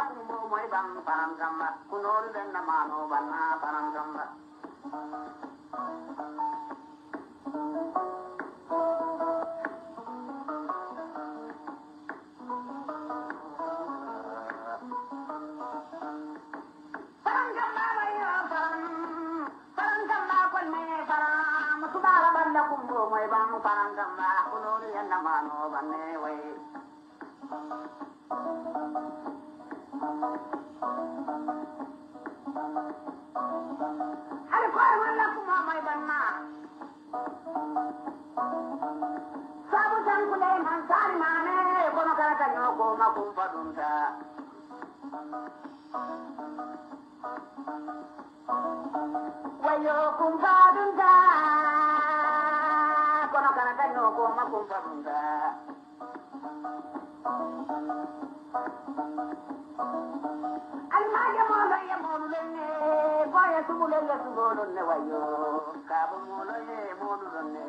kumbo moy bam parangamba kunor den mano banna parangamba parangamba mayo parangamba kon me param subara banda kumbo moy bam parangamba kunor den mano banne way Hadi koy wala kuma may banna sabu tan kule man sari mane kono kala tanyo ko makum padunta wayo kum padunta kono kala tanyo ko makum padunta almaja molo ye molo lenne boye sumule ye sumolo ne wayo kabo molo ye molo lenne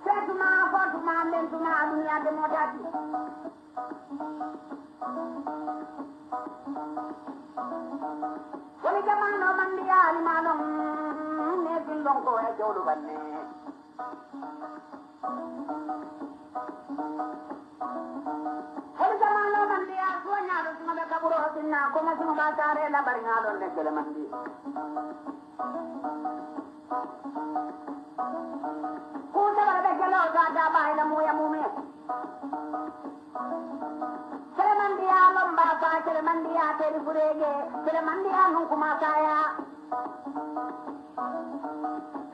setuma fotuma mentuma dunia de modati woni jamano mandiya limano ne billonko e jawlu banne Helgamano mandi aswanya do sima kaburo sinna ko ma sima batare la baringa don de kele mandi ko ta bara de kelo ga da bai la moya mume kele mandi alom ba ka kele mandi a teri furege kele mandi anu kuma kaya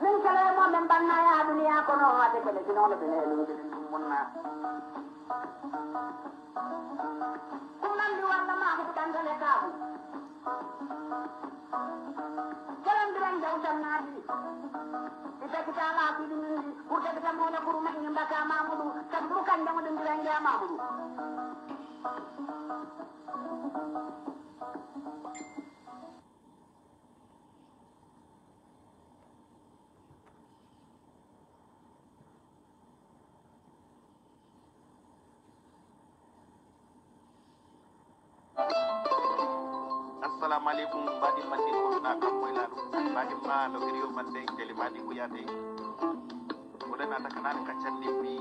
nin kele mo men banna ya dunia kono ade kele kino le bene lu de munna kumandi wala ma ko tangale ka kalam diran jaw tamnadi ita kita la fi dum ko te ta mo na ko ma ni mbaka mamudu kam du kan dama dum diran ja mamudu Assalamu alaikum badi mandi ko na kam moy lalu badi ma lo griyo mande jeli badi ko yade ko dana ta kanal ka chandi bi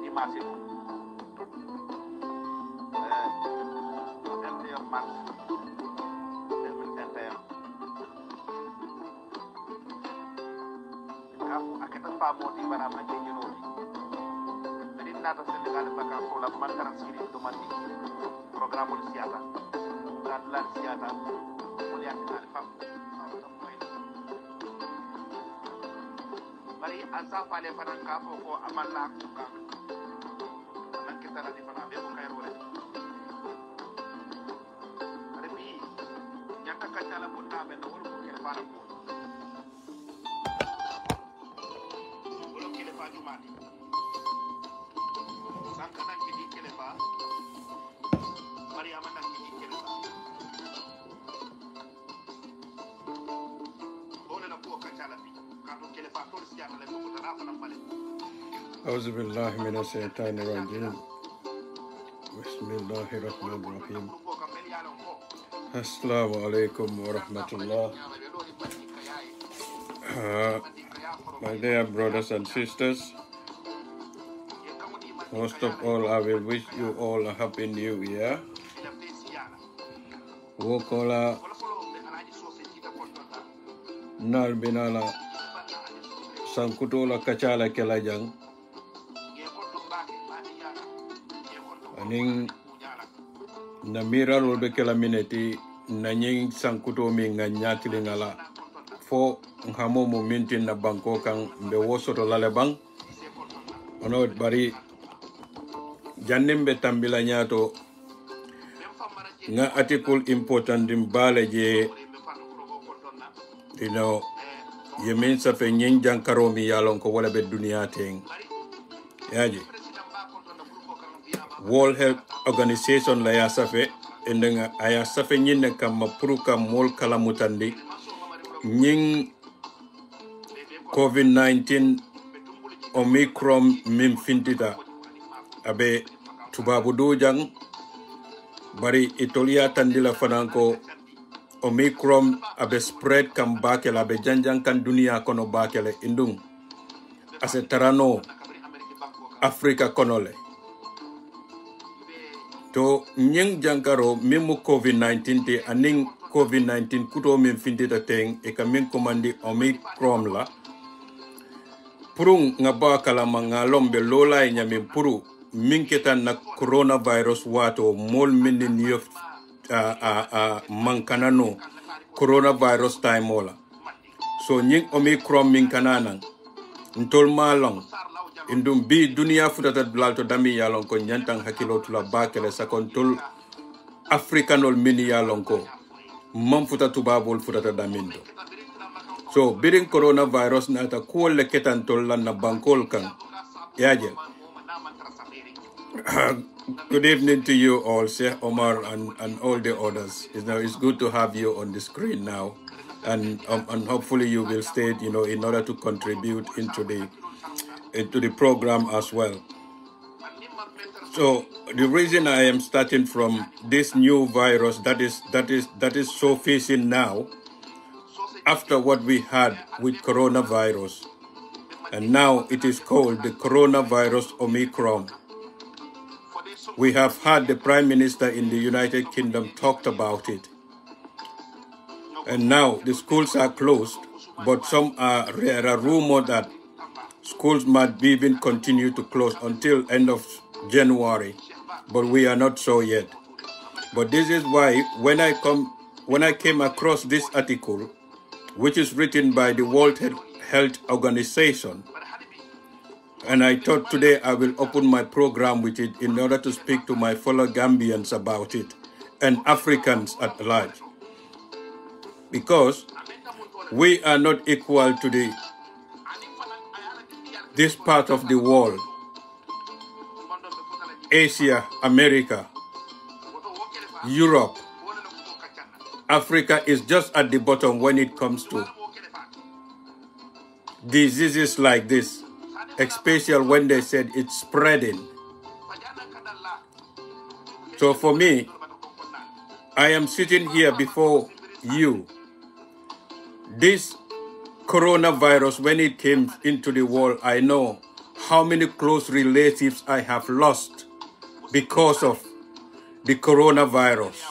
di masi ente yo mars 2021 kafu akata fa modi bana ma ke ñino ni na ta Senegal ba ka ko la man karam siri do mandi programme ul siata la siata mulian alfa bari asa fale fanan ka ko amalla ko ka nan kita na di fana be ko kayro re rebi nyaka ka tala ko ta be no ko ke fara ko ko ke le fa du mati sankana ki di ke le fa bari amana ki di ke le fa أعوذ بالله من الشيطان الرجيم بسم الله الرحمن الرحيم السلام عليكم ورحمة الله My dear brothers and sisters, first of all I will wish you all a happy new year. Wokola Nal binala Sankutola kachala kelajang aning namira rolbe kela mineti nanying sankuto mi nganyati ngala fo ngamo mo mintin na banko kang be wosoto lale bang ono bari jannembe tambila nyato nga article important dim balaje yemin sa fe nyen jankaro mi yalon ko wala be dunia teng yaji World Health Organization la ya safe endenga aya safe nyinne kam mapruka mol kala mutandi nyin COVID-19 Omicron min fintita abe tubabu dojang bari itolia tandila fananko Omicron abe spread kam bakela abe janjang kan dunia kono bakele indung ase tarano Afrika konole to nyeng jankaro mimu COVID-19 te aning COVID-19 kuto min fintita teng e kamin komandi Omicron la purung nga bakala mga lombe lola nyami puru minketan na coronavirus wato mol minin yof mankanano coronavirus time ola so nying Omicron minkanana ntol malong indum bi dunia futata dlalto dami yalon ko nyantang hakilo tula bakele sakon tol africanol mini yalon ko mam futatu babol futata damindo so birin coronavirus na ta kuole ketan tol lan na bankol kan yaje. Good evening to you all, Sheikh Omar and all the others. It's good to have you on the screen now, and hopefully you will stay, in order to contribute into the program as well. So the reason I am starting from this new virus that is surfacing now, after what we had with coronavirus, and now it is called the coronavirus Omicron. We have had the Prime Minister in the United Kingdom talked about it. And now the schools are closed, but there are rumors that schools might even continue to close until end of January, but we are not sure yet. But this is why when I came across this article, which is written by the World Health Organization, and I thought today I will open my program with it in order to speak to my fellow Gambians about it and Africans at large. Because we are not equal to this part of the world, Asia, America, Europe. Africa is just at the bottom when it comes to diseases like this, especially when they said it's spreading. So for me, I am sitting here before you. This coronavirus, when it came into the world, I know how many close relatives I have lost because of the coronavirus.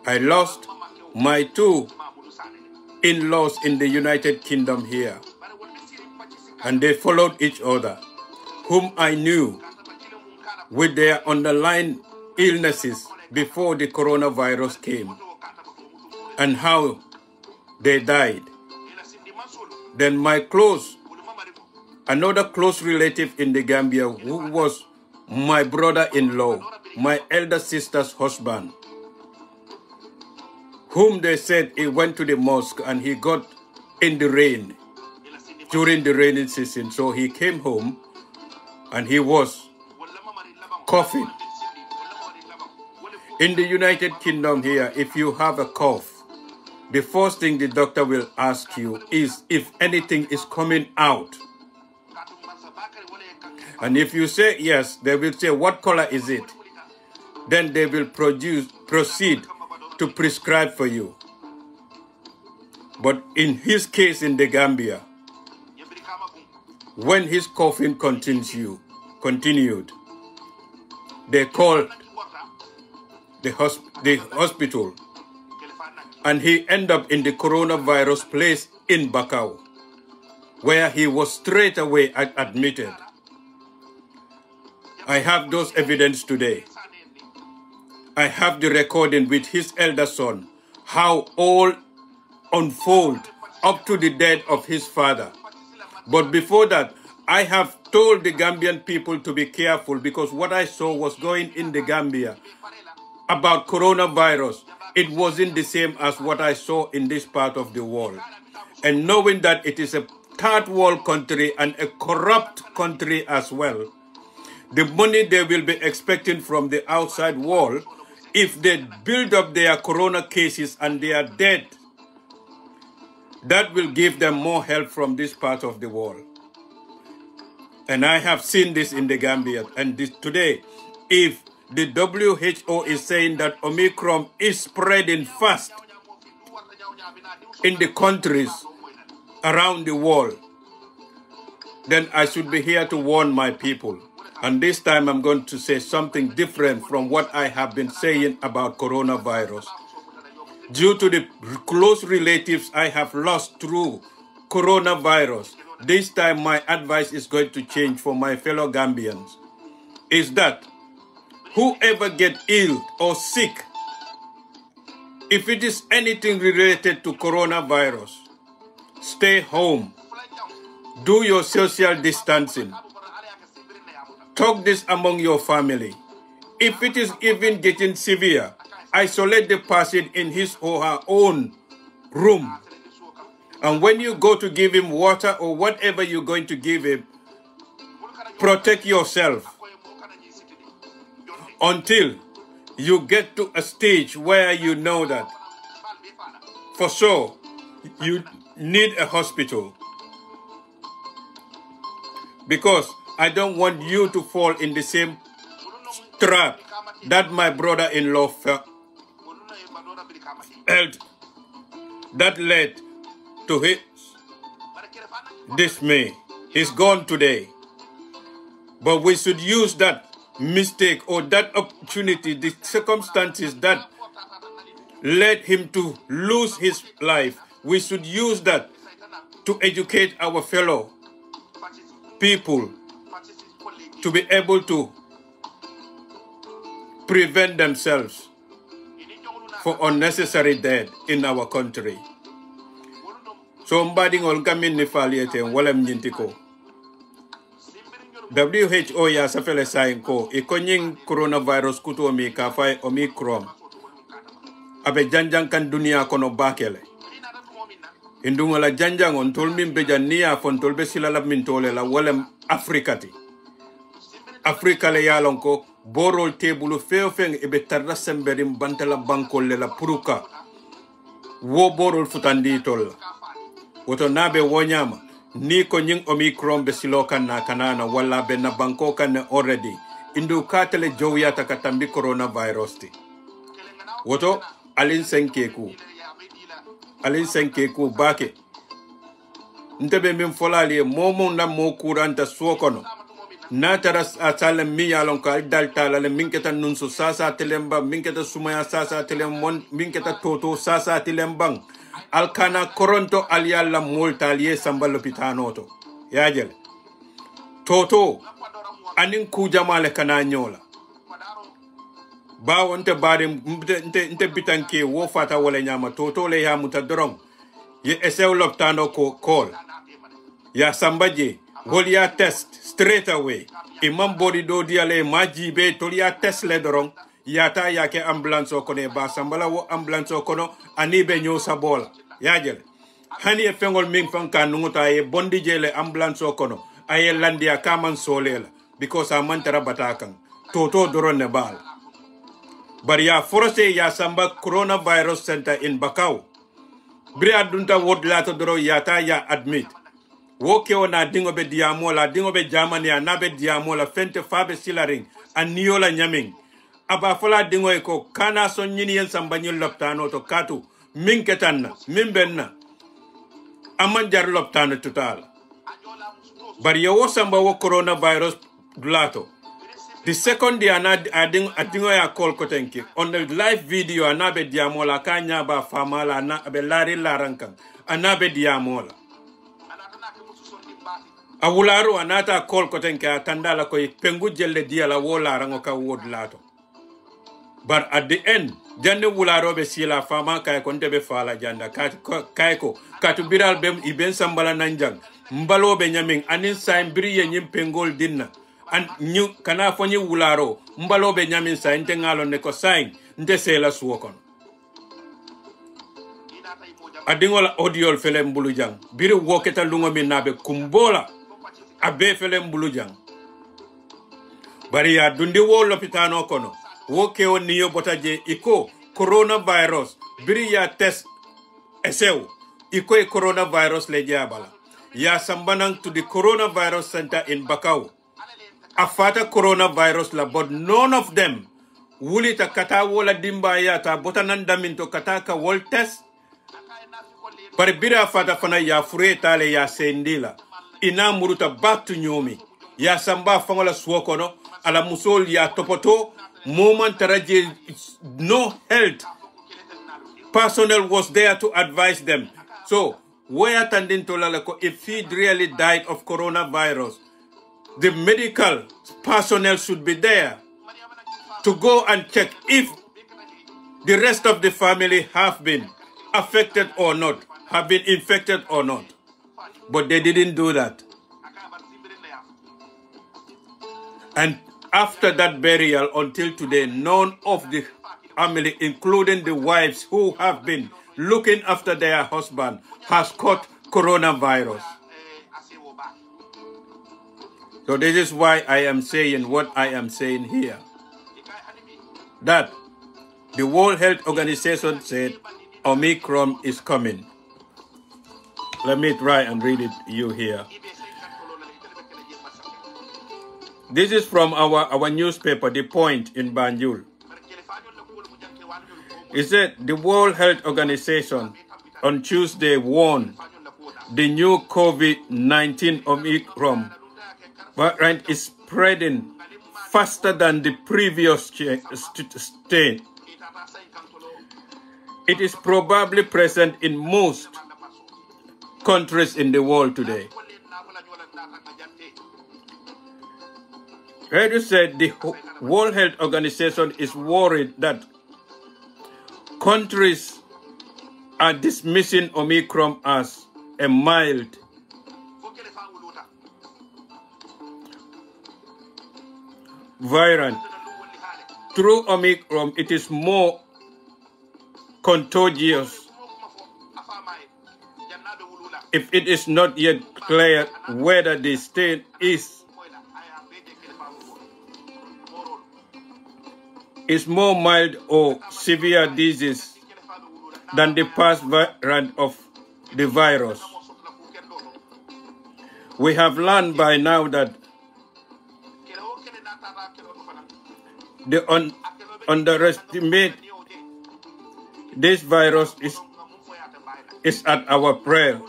I lost my two in-laws in the United Kingdom here, and they followed each other, whom I knew with their underlying illnesses before the coronavirus came, and how they died. Then another close relative in the Gambia, who was my brother-in-law, my elder sister's husband, whom they said he went to the mosque and he got in the rain during the rainy season. So he came home and he was coughing. In the United Kingdom here, if you have a cough, the first thing the doctor will ask you is if anything is coming out. And if you say yes, they will say, what color is it? Then they will proceed to prescribe for you. But in his case in the Gambia, when his coughing continued, they called the hospital, and he ended up in the coronavirus place in Bakau, where he was straight away admitted. I have those evidence today. I have the recording with his elder son, how all unfold up to the death of his father. But before that, I have told the Gambian people to be careful, because what I saw was going in the Gambia about coronavirus, it wasn't the same as what I saw in this part of the world. And knowing that it is a third world country and a corrupt country as well, the money they will be expecting from the outside world, if they build up their corona cases and they are dead, that will give them more help from this part of the world. And I have seen this in the Gambia. And today, if the WHO is saying that Omicron is spreading fast in the countries around the world, then I should be here to warn my people. And this time I'm going to say something different from what I have been saying about coronavirus. Due to the close relatives I have lost through coronavirus, this time my advice is going to change for my fellow Gambians. Is that whoever get ill or sick, if it is anything related to coronavirus, stay home. Do your social distancing. Talk this among your family. If it is even getting severe, isolate the person in his or her own room. And when you go to give him water or whatever you're going to give him, protect yourself until you get to a stage where you know that for sure you need a hospital. Because I don't want you to fall in the same trap that my brother-in-law felt, that led to his dismay. He's gone today. But we should use that mistake or that opportunity, the circumstances that led him to lose his life. We should use that to educate our fellow people to be able to prevent themselves for unnecessary death in our country. So mbadingol gamin ni faliete walem nyintiko. WHO ya safele sain ko ikonyin coronavirus kuto mi ka fay Omicron abe janjang kan dunia kono bakele indungo la janjang on tol min be jannia fon tol be silala min tole la walem afrikati afrika le yalon ko borol tebulu feofeng e be tarda semberim bantala bankol le la puruka wo borol futandi tol woto nabe wonyama ni ko nying Omicron be silokan na kanana wala be na banko kan already indu katele jowyata katambi coronavirus ti woto alin senkeku bake ntebe min folali momo na mo kuranta suokono na taras atale mi yalon ka dalta la minketa nunsu sasa telemba minketa sumaya sasa telem minketa toto sasa telembang alkana koronto alialla moltalie sambal lopitanoto yajel toto anin ku jamale kana nyola ba wonte bare nte bitanke wo fata wala nyama toto le ya mutadron ye esew loptano ko call ya sambaje golia test straight away imam body do diale majibe tolia test le doron yata yake ambulance ko ne ba sambala wo ambulance ko no anibe nyo sabola yajel hani e fengol min fanka nunguta e bondi jele ambulance ko no aye landia kaman solela because a mantara batakan toto doron ne bal bari ya force ya samba coronavirus center in Bakau bri adunta wod lata doro yata ya admit woke ona dingo be diamola dingo be jamani anabe diamola fente fabe silaring aniola nyaming aba fola dingo ko kana son nyini yen sambanyul loptano to katu min ketanna min benna amman jar loptano total bari yo samba wo coronavirus dulato the second day adingo ya call ko tenki on the live video anabe diamola kanya ba famala na abe lari larankan anabe diamola awularo anata call ko tenki atandala ko pengu jelle diala wo larango ka wod lato but at the end jande wularo be sila fama kay ko tebe fala janda kay ko katu biral bem iben sambala nanjang mbalo be nyamin anin saim briye nyim pengol dinna an ñu kana fo ñu wularo mbalo be nyamin sa inte ngalo ne ko sain nte sela suwokon adingola audiol fele mbulu jang biri woketa lungo mi nabe kumbola abe fele mbulu jang bari ya dundi wo lopitano kono woke on niyo botaje iko coronavirus biri ya test esew iko coronavirus le jabala ya sambanang to the coronavirus center in Bakau. Afata coronavirus la, but none of them wulita kata wola dimba yata botananda minto kataka wol test. Pare bira afata fana ya fure tale ya sendila. Ina muruta back to nyomi. Ya samba fangola suokono ala musol ya topoto moment taraje no health personnel was there to advise them. So we are tending to lalako if he really died of coronavirus, the medical personnel should be there to go and check if the rest of the family have been affected or not, have been infected or not. But they didn't do that. And after that burial until today, none of the family, including the wives who have been looking after their husband, has caught coronavirus. So this is why I am saying what I am saying here. That the World Health Organization said Omicron is coming. Let me try and read it to you here. This is from our newspaper, The Point in Banjul. It said the World Health Organization on Tuesday warned the new COVID-19 Omicron variant is spreading faster than the previous strain. It is probably present in most countries in the world today. Radio said the World Health Organization is worried that countries are dismissing Omicron as a mild variant. Through Omicron, it is more contagious. If it is not yet clear whether the strain is more mild or severe disease than the past variant of the virus. We have learned by now that the underestimate this virus is at our prayer.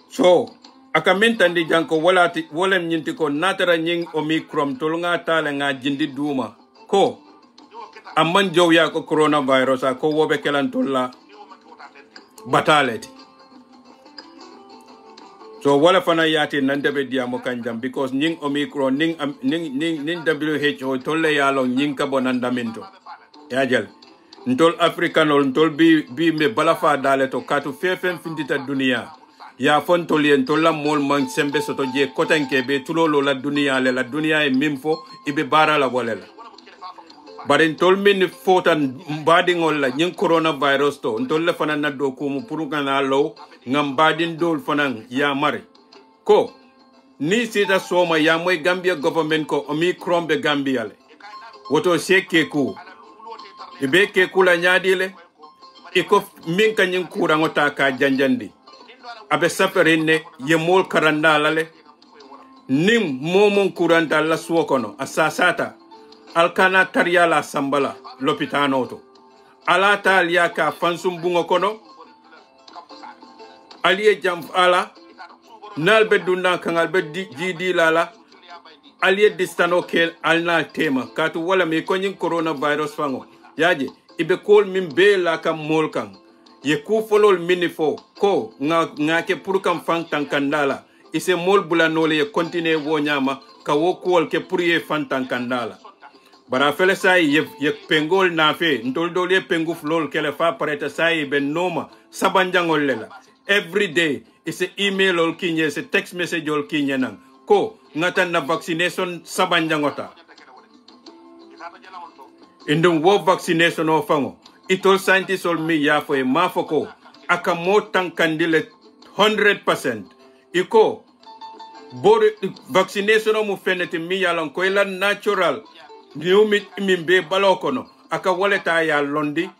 So, akamintandi janko wolem nyinti ko natara nying Omicron tulunga tala nga jindi duma ko amman jow ya ko coronavirus ko wobe kelantolla bataleti. So wala fana yati nandebe diamo kanjam because nying Omicron ning WHO tolle yalo nying ka bonandaminto yajel ntol africanol ntol bi me balafa dale to katu fefen findita dunia ya fon tolien tolla mol man sembe soto je kotanke be tulolo la dunia e mimfo ibe bara la wolela bare ntol min fotan mbadingol la nying coronavirus to ntol le fana naddo ko mu puru kana law ngam badin dol fanan ya mare ko ni sita soma ya moy Gambia government ko Omicron be Gambia le woto seke ku ibe ke kula nyaadile iko min kanyin kura ngota ka janjandi abe saferine ye mol karanda lale nim momon kuranta la suokono asasata alkana tariala sambala lopitano to alata aliaka fansum bungo kono aliye jam ala nalbe dunna kangal be jidi lala aliye distano kel alna tema katu wala me konyin coronavirus fango yaje ibe kol min be la kam molkan ye ku folol minifo ko nga ke pour kam fan tankandala ise mol bulanole ye continue wo nyama ka wo kol ke pour ye fan tankandala bara fele say ye pengol na fe ntol dole pengu flol kele fa pareta say be noma sabanjangol lela every day ise email ol kinye se text message ol kinye nan ko ngata na vaccination sabanjangota indum wo vaccination o fango itol scientist ol mi ya fo e mafoko aka motan kandile 100% iko body vaccination o mu fenete mi yalan ko la natural new min be balokono aka waleta ya londi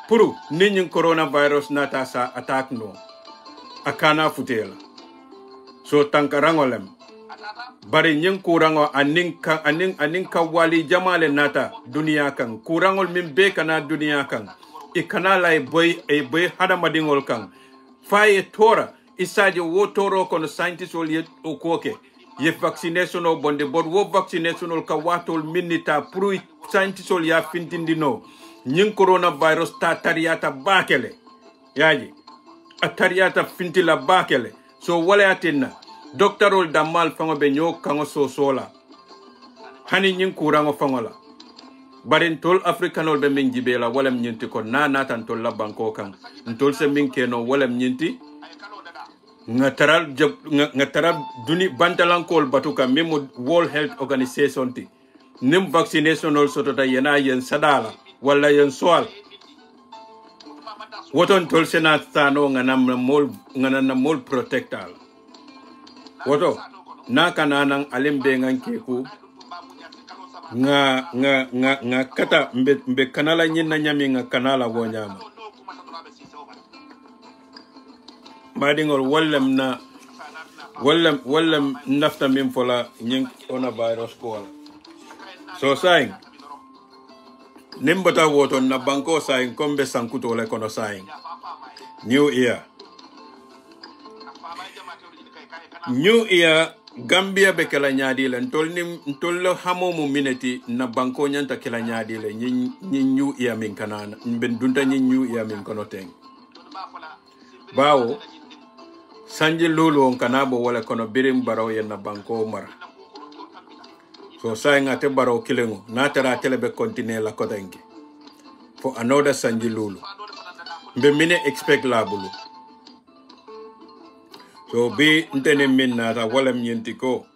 puru ninyin coronavirus nata sa attack no akana futela so tankarangolem bari nyin kurango anin ka wali jamale nata dunia kan kurangol min be kana dunia kan ikana lay boy hada madingol kan faye tora isaje wo toro kono scientist ol yet o koke ye vaccination o bonde bod wo vaccination ol ka watol minita pour scientist ol ya fintindino nyin coronavirus ta tariyata bakele yaji a tariyata fintila bakele so wala yatinna doctorol damal fango be nyo kango so sola hani nyin kurango fangola barin tol africanol be min jibela wala nyinti ko na tan tol la banko kan tol se min keno wala nyinti ngataral duni bantalankol batuka memo World Health Organization ti nim vaccination also to yana yen sadala wala yen soal woton tol sena tano ngana mol protectal woto na kananang alimbe ngankeku nga kata mbe kanala nyina nyami nga kanala wonyama madingol wallem nafta min fola nyin ona virus ko so saying nimbata woto na banko saying kombe sankuto le kono saying new year Gambia be kala nyaadi le ntol hamo mu mineti na banko nyanta kala nyaadi le nyi new year min kanana ben dunta nyi new year min kono teng bawo sanji lulu on kanabo wala kono birim baraw yen na banko mara so saying ate baraw kilengo na tara telebe continue la kodengi for another sanji lulu be mine expect la bulu so be ntene minna ta wala nyenti ko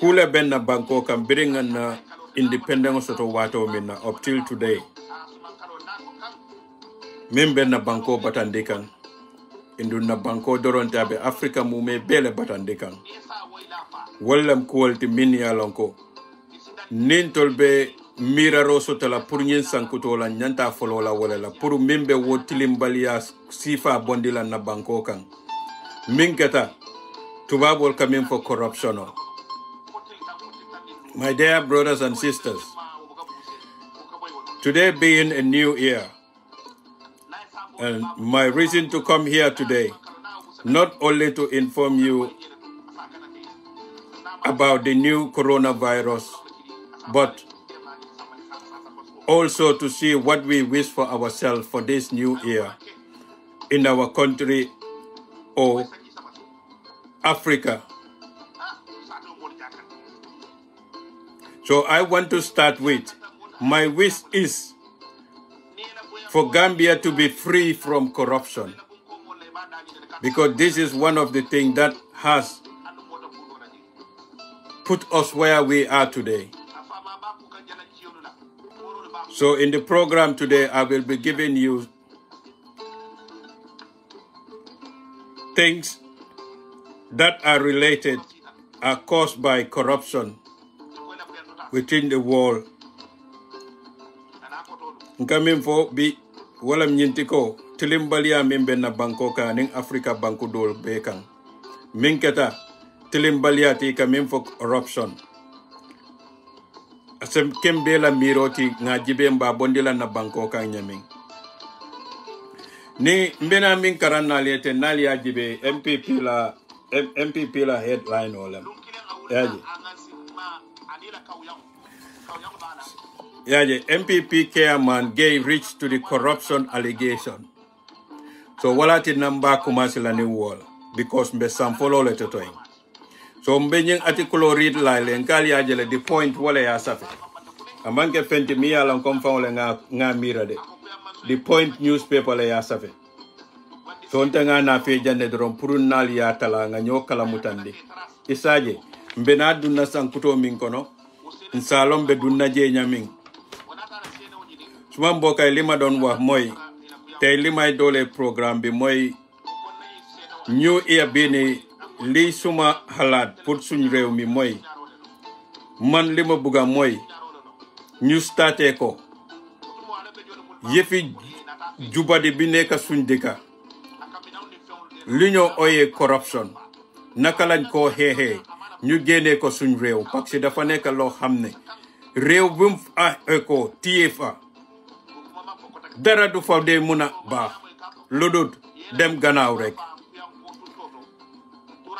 kule ben na banko kam biringa na independence soto wato minna up till today min ben na banko batande kan indun na banko doronta be Africa mume bele batande kan wallam kuwalti min ya lonko nin tolbe miraro sotala pour nyen sankuto la nyanta folo la wala la pour mimbe wotilim balia sifa bondila na banko kan minketa tubabol coming for corruption. My dear brothers and sisters, today being a new year, and my reason to come here today, not only to inform you about the new coronavirus, but also to see what we wish for ourselves for this new year in our country or Africa. So I want to start with, my wish is for Gambia to be free from corruption, because this is one of the things that has put us where we are today. So in the program today, I will be giving you things that are related, are caused by corruption within the world. Coming for be walam nyintiko tilimbalia mimbe na banko ka ning Africa banko dol bekan minketa tilimbalia ti coming for corruption asem kembela miroti ngajibe mba bondila na banko ka nyamin ni mbena min karana lete nali ajibe MPP la headline olam yaje MPP chairman gave reach to the corruption allegation. So walati namba kumasi la new wall because mbe samfolo le totoy. So mbe nying article read la le nkali ajele the point wala ya safi. Amanke fenti miya la nkomfa wale nga mira de. The point newspaper le ya safi. So nte nga na fe jande dron purun nali ya tala nga nyokala mutandi. Isaje mbe na dunna sankuto minkono nsalom be dunna je nyaming. Suma mboka lima don wax moy tay limay dole programme bi moy new year bi ni li suma halat pour suñ rew mi moy man lima buga moy ñu starté ko yefi jubadi bi nek suñ deka li ñoo ooyee corruption naka lañ koo xeexee ñu génnee ko suñ réew parce que dafa nekk loo xam ne réew bu mu ko téye fa dara du fa dee mun a baax lu dul dem gannaaw rek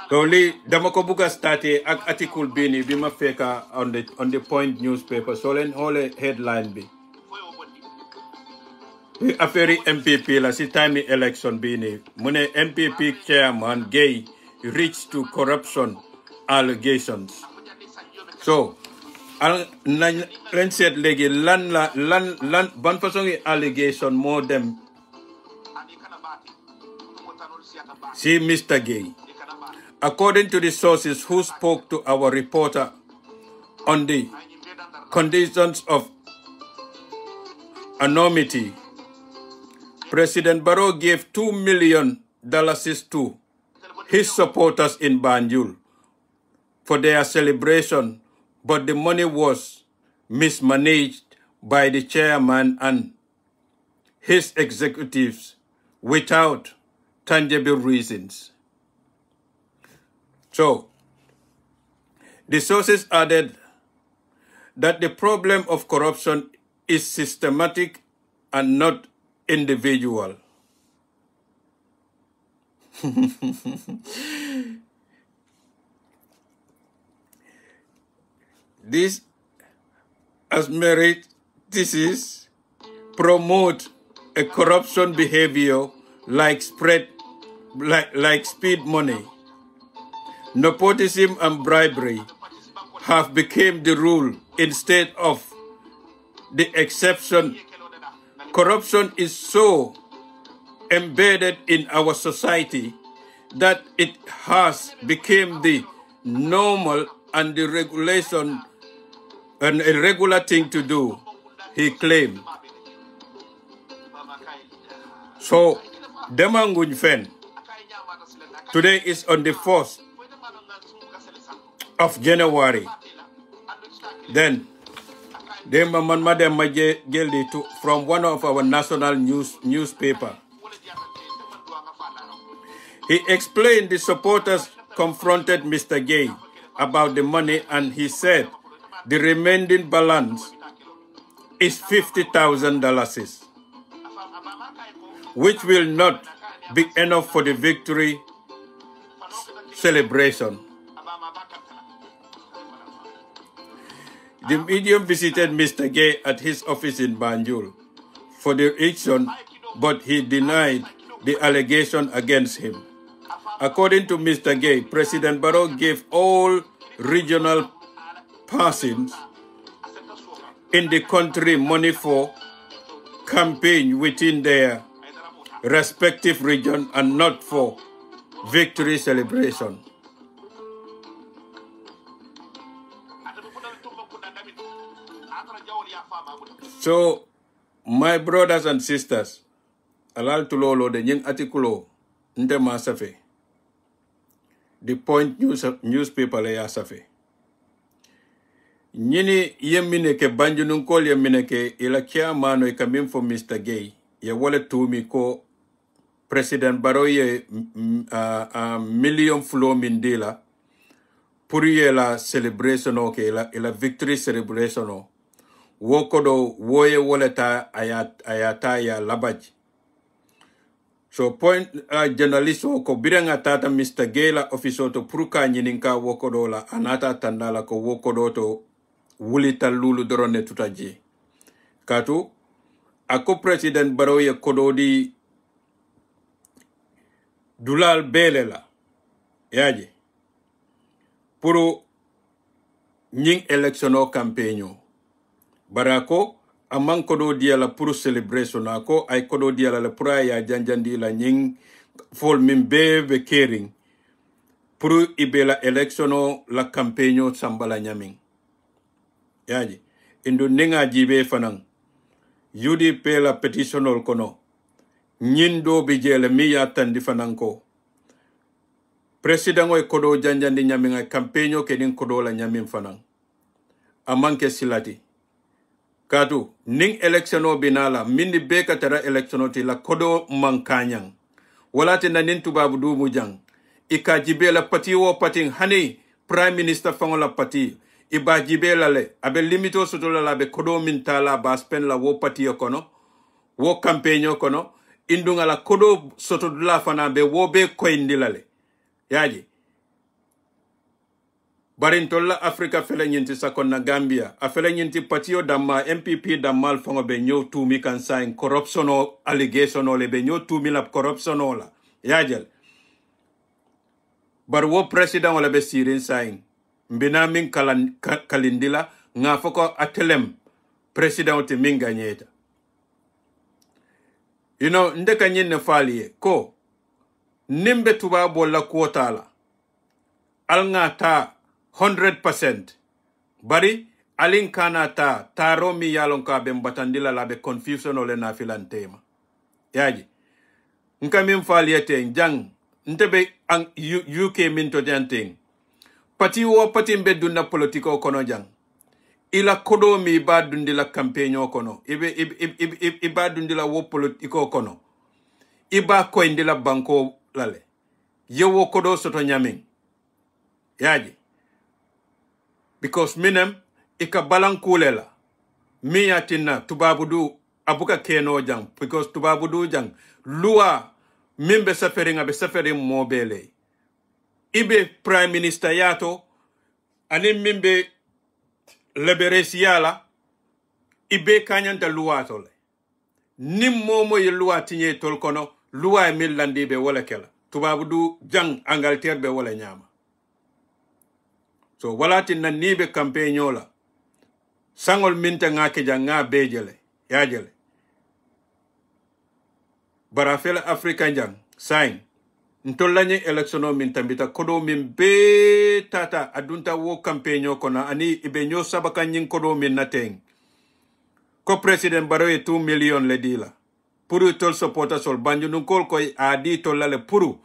to lii dama ko bugg a starté ak article bii nii bi ma fekka on the Point newspaper soo leen xoolee headline bi affaire yi MPP la si time election bii nii mu ne MPP chairman Gay reached to corruption allegations so nañ leen seet léegi lan ban façon yi allégation moo dem si Mr. Gay. According to the sources who spoke to our reporter on the conditions of anonymity, President Barrow gave $2 million to his supporters in Banjul for their celebration, but the money was mismanaged by the chairman and his executives without tangible reasons. So, the sources added that the problem of corruption is systematic and not individual. This asmeritices promote a corruption behavior like speed money. Nepotism and bribery have become the rule instead of the exception. Corruption is so embedded in our society that it has become the normal and the regulation and a regular thing to do, he claimed. So, Demanguñ Fen, today is on the 4th of January. Then, from one of our national newspaper. He explained the supporters confronted Mr. Gay about the money, and he said the remaining balance is $50,000, which will not be enough for the victory celebration. The medium visited Mr. Gay at his office in Banjul for the election, but he denied the allegation against him. According to Mr. Gay, President Barrow gave all regional persons in the country money for campaign within their respective region and not for victory celebration. So, my brothers and sisters, alal tulolo de nying artikulo nte masafe. The Point newspaper le ya safe. Nyini yemine ke banjununkol yemine ke ila kia mano ikamim for Mr. Gay. Ye wale tumi ko President Barrow ye million flow mindila puri ye la celebration o ke ila victory celebration o. Wokodo woye woleta ayata ya labaj. So Point journalist ko biranga tata Mr. Gay la officer to pruka nyininka wokodo la anata tandala ko wokodo to wulita lulu dorone tutaji. Katu ako President Barrow ye kododi dulal belela yaji puru nying electiono campaigno barako amang kodo dia la puru celebration ako ay kodo dia la pura ya janjandi la nying fol mimbe be caring puru ibela electiono la campaigno sambala nyaming yaji indu ninga jibe fanang UDP la petitionol kono nyindo bijele miya tandi fananko president oy kodo janjandi nyaming ay campaigno kenin kodo la nyaming fanang amanke silati katu ning electiono binala mindi beka tara electiono ti la kodo mankanyang wala te nanin tubabu du mu jang ika jibela pati wo pati hani prime minister fangola pati iba jibela le abe limito sotola la be kodo min tala ba spend la wo pati kono wo campaign kono indunga la kodo sotodula fana be wo be koindila le yaji barintolla Africa fele nyinti sakonna Gambia a fele nyinti patio damma MPP dammal fango be nyo tumi kan sign corruption o allegation o le be nyo tumi la corruption o la yajel bar wo president wala be sirin sign mbina min kalindila nga foko atelem president te min ganyeta you know ndeka nyenne faliye ko nimbe tuba bolla kuotala alnga ta 100% bari alin kana ta taro mi yalon ka be batandila la be confusion ole na filantema yaji nka min faliyete jang ntebe an UK min to janting pati wo pati mbe dunna politiko kono jang ila kodo mi ba dundila campaign kono iba dundila wo politiko kono iba ko indila banko lale yewo kodo soto nyamin yaji because minem ika balankulela mi yatina tubabudu abuka keno jang because tubabudu jang lua mimbe safering mobile ibe prime minister yato ani mimbe liberesiala ibe kanyanta lua tole nim momo ye lua tinye tol kono lua millandi be wala kela tubabudu jang Angleterre be wala nyama so walati na nibe campagnola sangol minta ngake janga bejele yajele barafela African jang sign ntolanye electiono minta mbita kodo min be tata adunta wo campagno kona ani ibe nyo sabaka nyin kodo min nateng ko president Barrow 2 million le dila puru tol supporter sol banjo nun kol koy adi tolale puru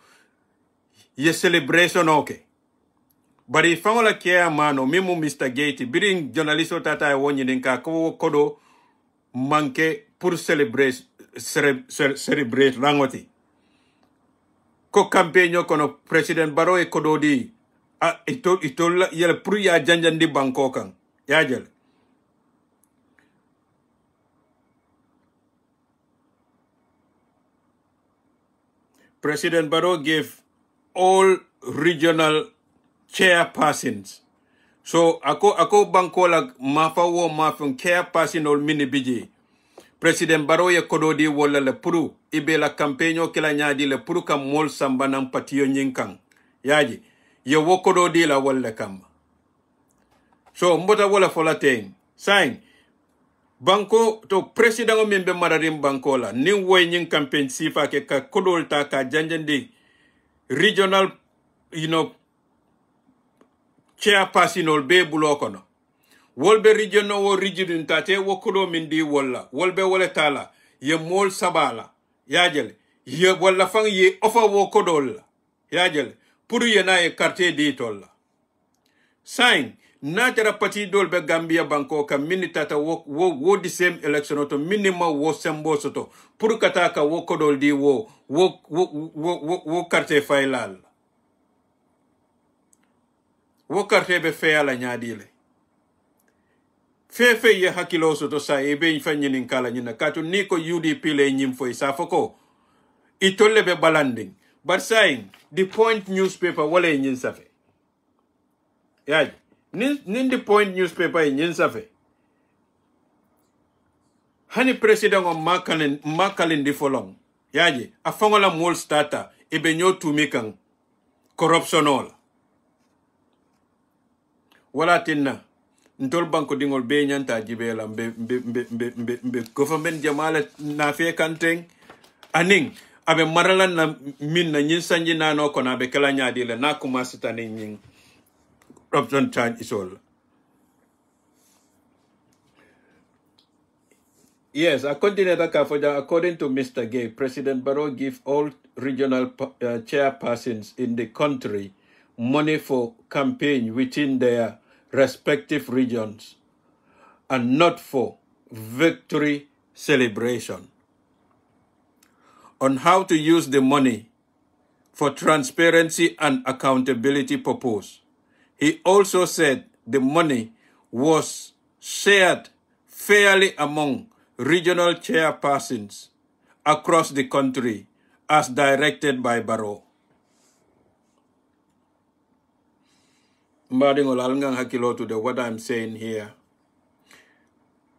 ye celebration okay bari fangola kia mano mimu Mr. Gate biring journalisto tata wonyi ninka ko kodo manke pour celebrate rangoti ko campaign kono president Barrow e kodo di ito yele pour ya janjandi banko kan yajel President Barrow gave all regional chairpersons. So ako bankola mafawo mafun chairperson ol mini biji. President Barrow ye kododi wala le puru ibe la campaigno kila nyadi le puru kam mol samba nam patiyo nyinkang. Yaji ye wo kododi la wala kamba. So mbota wala fola teng. Sign banko to president o membe mararim bankola ni woy nying campaign sifa ke ka kodol ta ka janjandi regional chairperson ol be bulokono wolbe region no wo region tate wo kodo mindi wala wolbe wala tala ye mol sabala yajel ye wala fang ye ofa wo kodol yajel pour ye na e quartier di tolla sign natara pati dolbe Gambia banko ka minitata wo the same election to minimum wo sembo soto pour kataka wo kodol di wo quartier failal wokarte be feala nyaadile fefe ye hakilo soto sa ebe fanyinin kala nyina katu niko UDP le nyim foi sa foko itolle be balanding but saying the Point newspaper wala nyin safe yaji nin the Point newspaper nyin safe hani president o makalin di folong yaji afangola mol starter ebe nyo tumikan corruptionol wala tinna ntol banko dingol be nyanta jibela mbe government jamala na fe kanteng aning abe maralan na min na nyin sanji na no kona be kala nyaadi le na kuma sitani nyin option chan isol. Yes, according to Mr. Gay, President Barrow give all regional chairpersons in the country money for campaign within their respective regions and not for victory celebration. On how to use the money, for transparency and accountability purpose. He also said the money was shared fairly among regional chairpersons across the country as directed by Barrow. To what I'm saying here,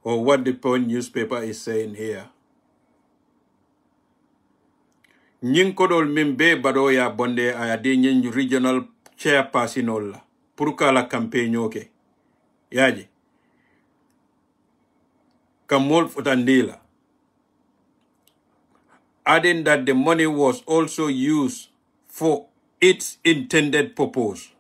or what the Point newspaper is saying here. Nying kodol mimbe Barrow ya bonde ayade nying regional chairperson olla purka la campaign oke yaji kamol futandila, adding that the money was also used for its intended purpose.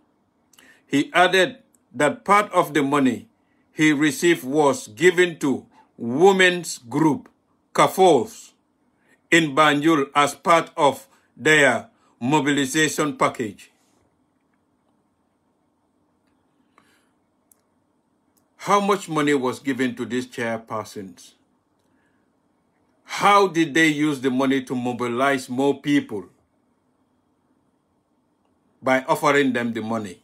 He added that part of the money he received was given to women's group Kafos in Banjul as part of their mobilization package. How much money was given to these chairpersons? How did they use the money to mobilize more people by offering them the money?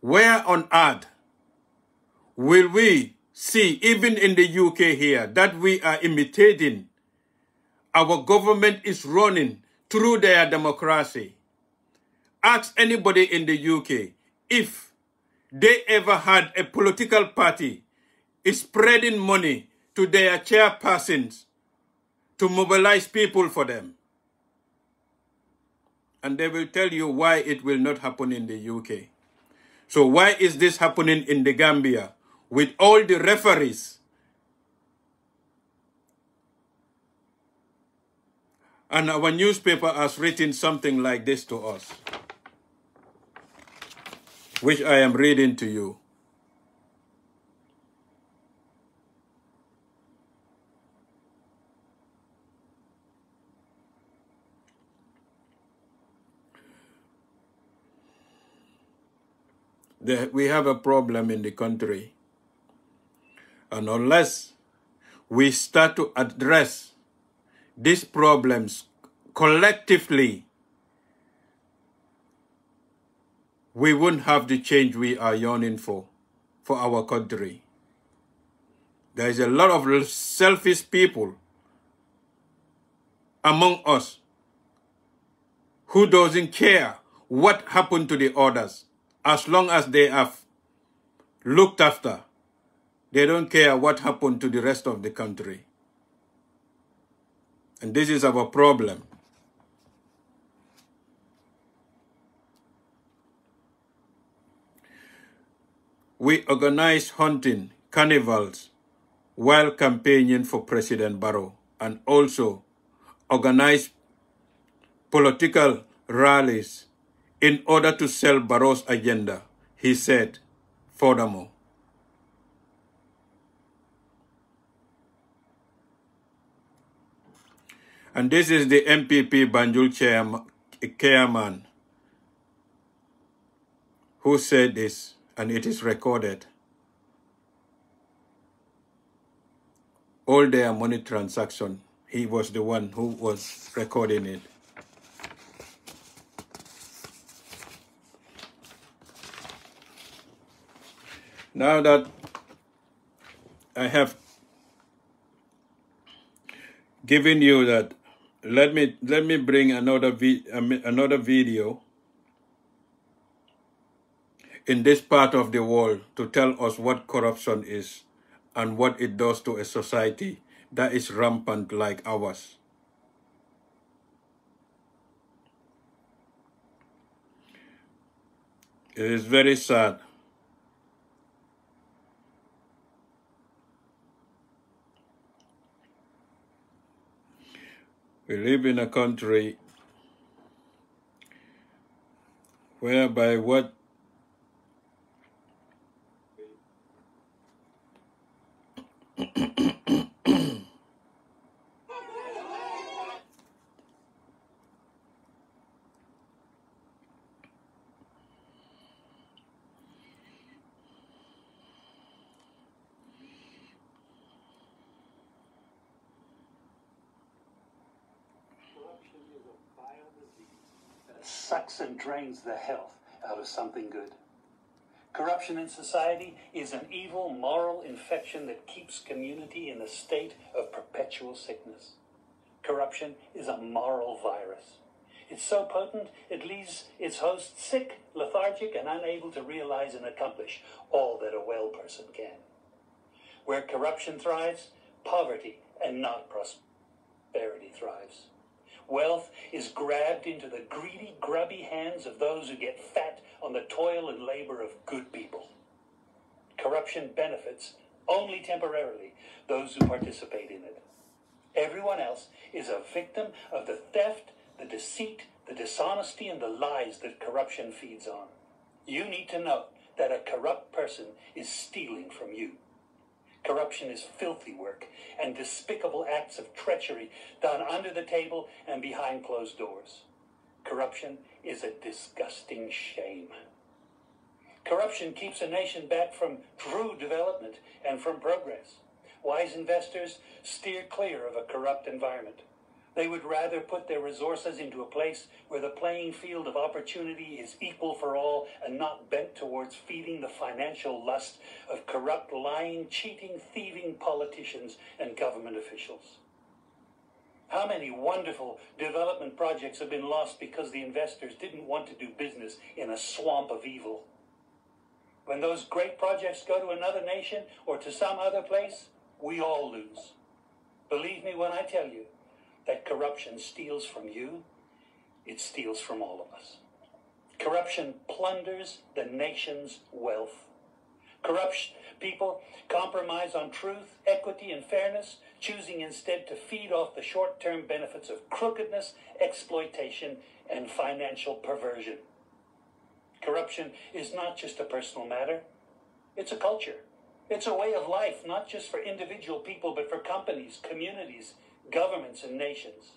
Where on earth will we see, even in the UK here, that we are imitating? Our government is running through their democracy. Ask anybody in the UK if they ever had a political party spreading money to their chairpersons to mobilize people for them. And they will tell you why it will not happen in the UK. So why is this happening in the Gambia with all the referees? And our newspaper has written something like this to us, which I am reading to you. We have a problem in the country. And unless we start to address these problems collectively, we won't have the change we are yearning for our country. There is a lot of selfish people among us who doesn't care what happened to the others. As long as they have looked after, they don't care what happened to the rest of the country. And this is our problem. We organized hunting, carnivals, while campaigning for President Barrow, and also organized political rallies in order to sell Barrow's agenda, he said furthermore. And this is the MPP Banjul chairman who said this, and it is recorded. All their money transaction, he was the one who was recording it. Now that I have given you that, let me bring another video in this part of the world to tell us what corruption is and what it does to a society that is rampant like ours. It is very sad. We live in a country whereby what vile disease that sucks and drains the health out of something good. Corruption in society is an evil moral infection that keeps community in a state of perpetual sickness. Corruption is a moral virus. It's so potent, it leaves its host sick, lethargic, and unable to realize and accomplish all that a well person can. Where corruption thrives, poverty and not prosperity thrives. Wealth is grabbed into the greedy, grubby hands of those who get fat on the toil and labor of good people. Corruption benefits only temporarily those who participate in it. Everyone else is a victim of the theft, the deceit, the dishonesty, and the lies that corruption feeds on. You need to know that a corrupt person is stealing from you. Corruption is filthy work and despicable acts of treachery done under the table and behind closed doors. Corruption is a disgusting shame. Corruption keeps a nation back from true development and from progress. Wise investors steer clear of a corrupt environment. They would rather put their resources into a place where the playing field of opportunity is equal for all and not bent towards feeding the financial lust of corrupt, lying, cheating, thieving politicians and government officials. How many wonderful development projects have been lost because the investors didn't want to do business in a swamp of evil? When those great projects go to another nation or to some other place, we all lose. Believe me when I tell you that corruption steals from you, it steals from all of us. Corruption plunders the nation's wealth. Corrupt people compromise on truth, equity, and fairness, choosing instead to feed off the short-term benefits of crookedness, exploitation, and financial perversion. Corruption is not just a personal matter, it's a culture. It's a way of life, not just for individual people, but for companies, communities, governments, and nations.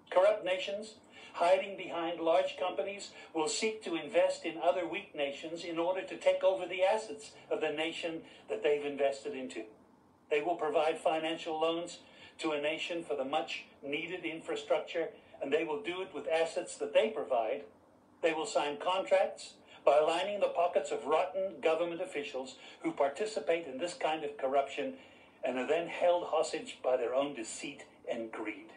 Corrupt nations, hiding behind large companies, will seek to invest in other weak nations in order to take over the assets of the nation that they've invested into. They will provide financial loans to a nation for the much-needed infrastructure, and they will do it with assets that they provide. They will sign contracts by lining the pockets of rotten government officials who participate in this kind of corruption and are then held hostage by their own deceit and greed.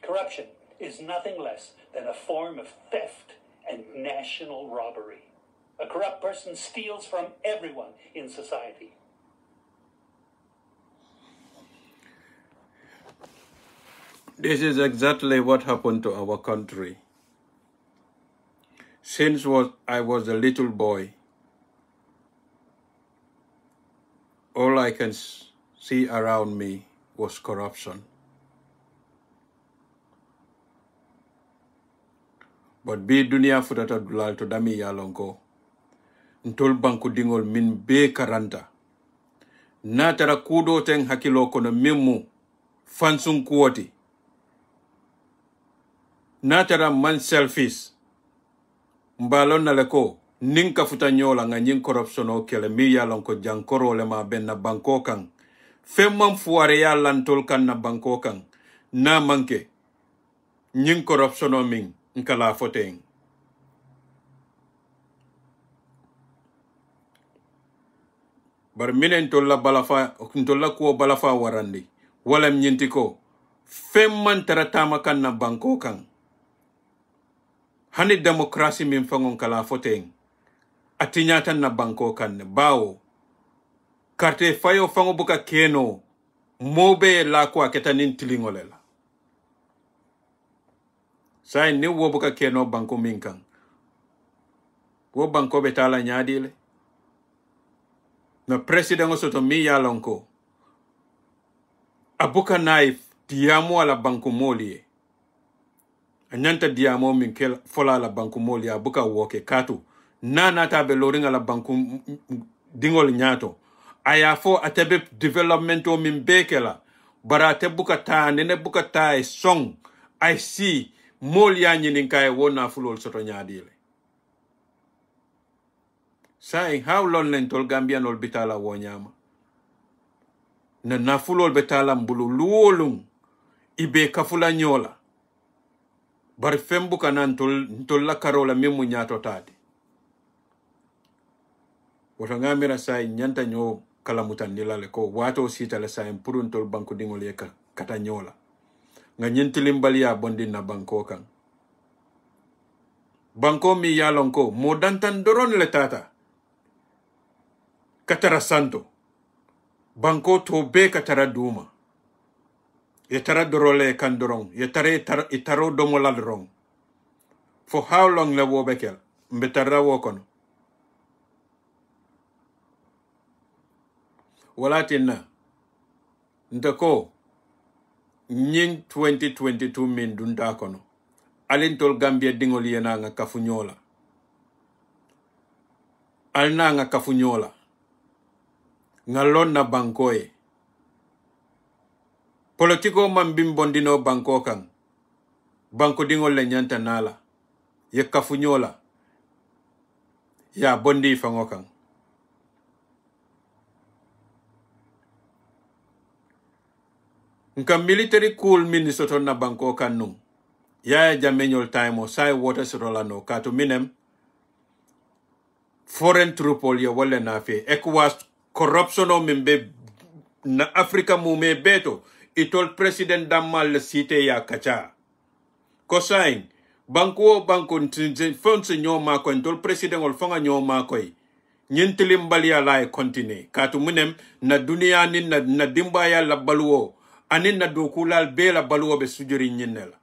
Corruption is nothing less than a form of theft and national robbery. A corrupt person steals from everyone in society. This is exactly what happened to our country. Since I was a little boy, all I can see around me was corruption. But bi dunia futata dulal to dami yalonko, ntol banku dingol min be karanta. Natara kudo teng hakilo kono mimu fansung kuoti. Natara man selfish. Mbalon naleko ninka futa nyola nga nyin corruption o kele mi yalonko jankoro le ma ben na banko kan. Femman fuare ya lantol kan na banko kan. Na manke nyin corruption o min nkala foteng. Bar minen tolla kuo balafa warandi. Wala mnyintiko. Femman taratama kan na banko kan. Hani demokrasi min fangon kala foteng. Atinyatan na banko kan bawo. Karte fayo fango buka keno. Mobe la kwa ketanin tilingolela. Say ni wo buka keno banko min kan. Wo banko betala nyadile. Na president soto mi yalonko. Abuka naif diamo ala banko molie. Anyanta diamo min fola la banku moli abuka woke katu. Nana tabe loringa la banku dingol nyato. Ayafo atebe developmento min bekela. Bara te buka ta, nene buka ta e song. I see moli anyi ninkaye wona fulol soto nyadile. Saying how long lentol Gambian ol bitala wonyama. Na nafulol betala mbulu luolung. Ibe kafula nyola. bari fembu kana ntol la karola memu nyato tati woto ngamira sai nyanta nyo kala mutandila le ko wato sita le sai purun tol banko dingol ye kata nyola nga nyentilim balia bondi na banko kan banko mi yalon ko mo dantan doron le tata katara santo banko to be katara duma ye tara dorole kan doron ye tare itaro domolal rong for how long le wo bekel mbetara wo kono walatina ndako nying 2022 min dunda kono alintol Gambia dingol yena nga kafunyola alna nga kafunyola ngalon na bankoe politiko man bimbondino banko kan banko dingol le nyanta nala ye kafunyola ya bondi fango kan nka military cool Minnesota na banko kan nung ya jamenyol time o sai water sirola no kato minem foreign troop ya wale na fe ECOWAS corruption o mimbe na Africa mume beto itol president damal le site ya kacha kosain banko fonse nyoma ko itol president ol fonga nyoma ko nyentilim balia la continue kato minem na dunia ni na dimba ya la baluo anin na dokulal bela baluo be sujuri nyinela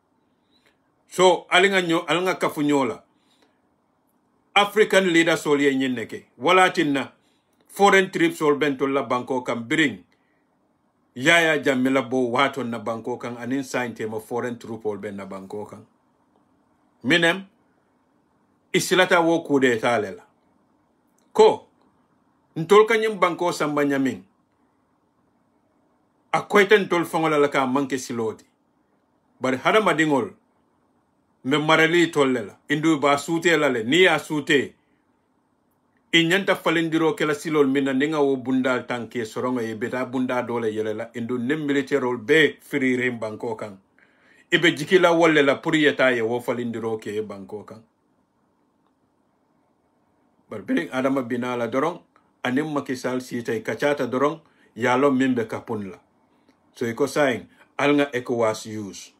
so alinga kafunyola African leaders all ye nyineke wala tinna foreign trips all bento la banko kan bring yaya jamila bo wato na banko kan anin sign tema foreign troop all ben na banko kan minem isilata wo kude talela ko ntol kanyim banko samba nyamin akoyta ntol fangola la ka manke siloti bar hada madingol me marali tollela indu ba sute lale ni ya sute inyanta falindiro kela silol minna ninga wo bundal tanke soronga e beta bunda dole yelela indu nem militaire be free rem banko kan ibe jikila wolle la puriyeta ye wo falindiro ke banko kan bar bering adama binala dorong anim makisal sitay kachata dorong yalo mimbe kapunla so iko saying alnga ECOWAS use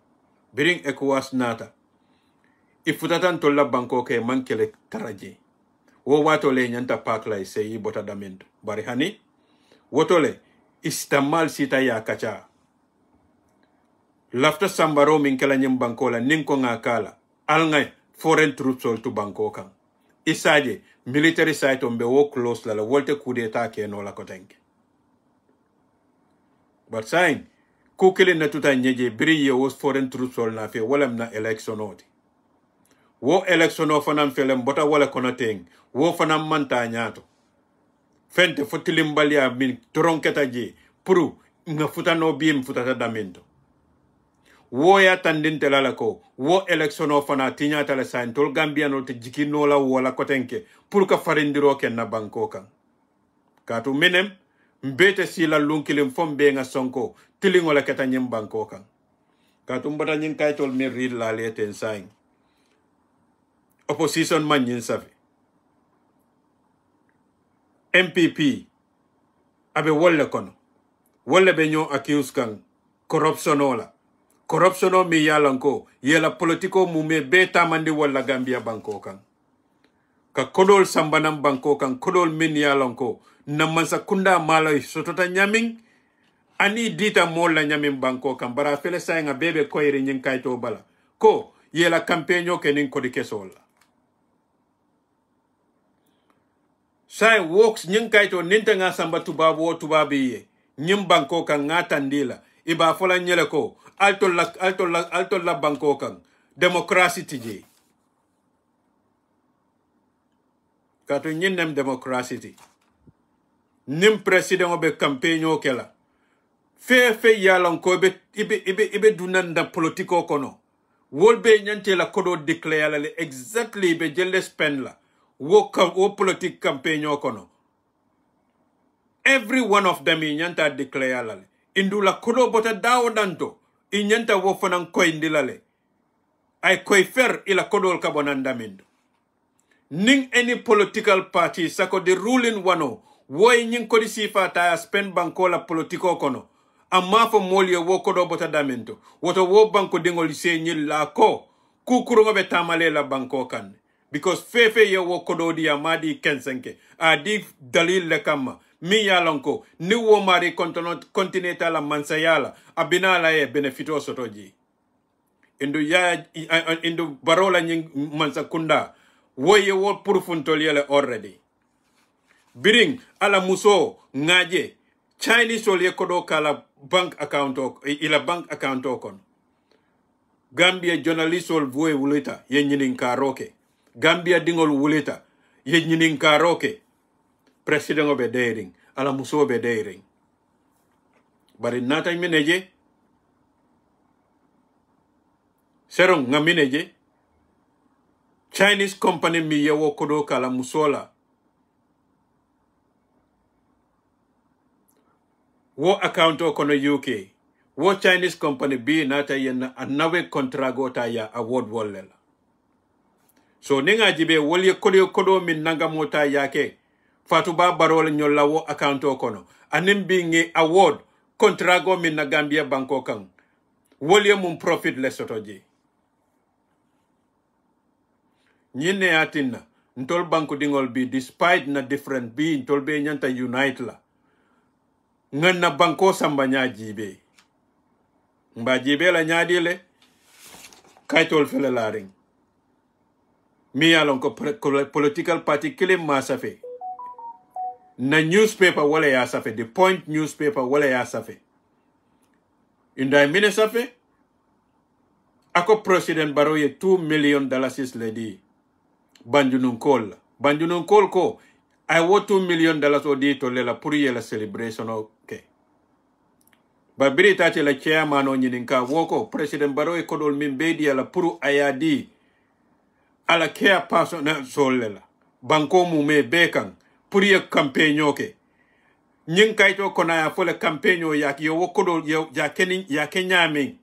bering ECOWAS nata ifutatan tolla banko ke mankele taraji wo watole nyanta pakla seyi bota dament bari hani wotole istamal sita ya kacha lafta sambaro min kala nyim banko la ninko ngakala alnga foreign troops all to banko kan isaje military site on be wo close la wolte coup d'etat ke no la kotenke but saying kukele na tuta nyeje biri wo foreign troops all na fe wala na election oti wo election of fanam felem bota wala konoteng wo fanam manta nyato fente fotilim balia min tronketa ji puru nga futano bim futata damento wo ya tandinte lala ko wo election of fana tinyata la sain tol gambiano te jikino la wala kotenke puru ka farindiro ken na banko kan katu menem mbete sila lunkilim fombe nga sonko tilingo la keta nyim banko kan katu mbata nyin kaytol mi read la leten sain opposition man yin safi MPP abe wolle kono wolle be nyo accuse kan corruption mi yalanko yela politiko mume beta mandi walla Gambia banko kan ka kodol sambanam banko kan kodol min yalanko namansa kunda malo sotota nyaming ani dita molla nyamin banko kan bara fele saynga bebe koyri nyin kayto bala ko yela campaigno kenin kodi kesola sai works nyin kaito ninta nga samba tubabu o tubabi ye nyim banko kan ngata ndila iba fola nyele ko alto la banko kan demokrasi tije kato nyinem demokrasi ti nim president obe campaigno kela fe yalan ko ibe dunanda politiko kono wolbe nyante la kodo declare la exactly be jelle spend la wo politique campaign kono every one of them inyanta declare lale indula kodo bota dawo danto inyanta wo fanan ko indilale ay koy fer ila kodol kabonandamindo ning any political party sako the ruling wano woy nying kodi sifa ta spend banko la politiko kono amma fo molye wo kodo bota damento woto wo banko dingol se nyil la ko kukuru ngobe tamale la banko kan because fefe ye wo kodo di amadi kensenke adi dalil le kama mi yalonko ni wo mari continental la mansayala abinala e benefito sotoji indu barola nying mansa kunda wo ye wo purfuntol yele already biring ala muso ngaje Chinese ol ye kodo kala bank account ila bank account okon Gambia journalist ol voe wulita ye nyinin karoke Gambia dingol wulita ye nyinin karoke president obe daring ala muso be daring bari nata mineje serong ngamineje Chinese company mi ye wo kodo kala musola wo account kono UK wo Chinese company bi nata yenna anawe contrago ta ya award wallela so ninga jibe wolye kodo min nanga mota yake fatu ba barol nyolla wo account kono anim bi ngi award contrago min na Gambia banko kan wolye mum profit le sotoji nyine atinna ntol banko dingol bi despite na different bi ntol be nyanta unite la nganna banko samba nya jibe mba jibe la nyadi le kaytol fele laring mi yalon ko political party kilim ma safe na newspaper wala ya safe the point newspaper wala ya safe inda mine safe ako president Barrow ye $2 million ledi banjunun kol ko I want $2 million odi to lela puri la celebration okay. Babiri tache la chairman o nyininka woko President Barrow e kodol mimbedi ala puru ayadi ala care person so lela banko mu me bekan puri e campaign oke nyinka ito kona ya fole campaign o yak yo wokodol ya kenyami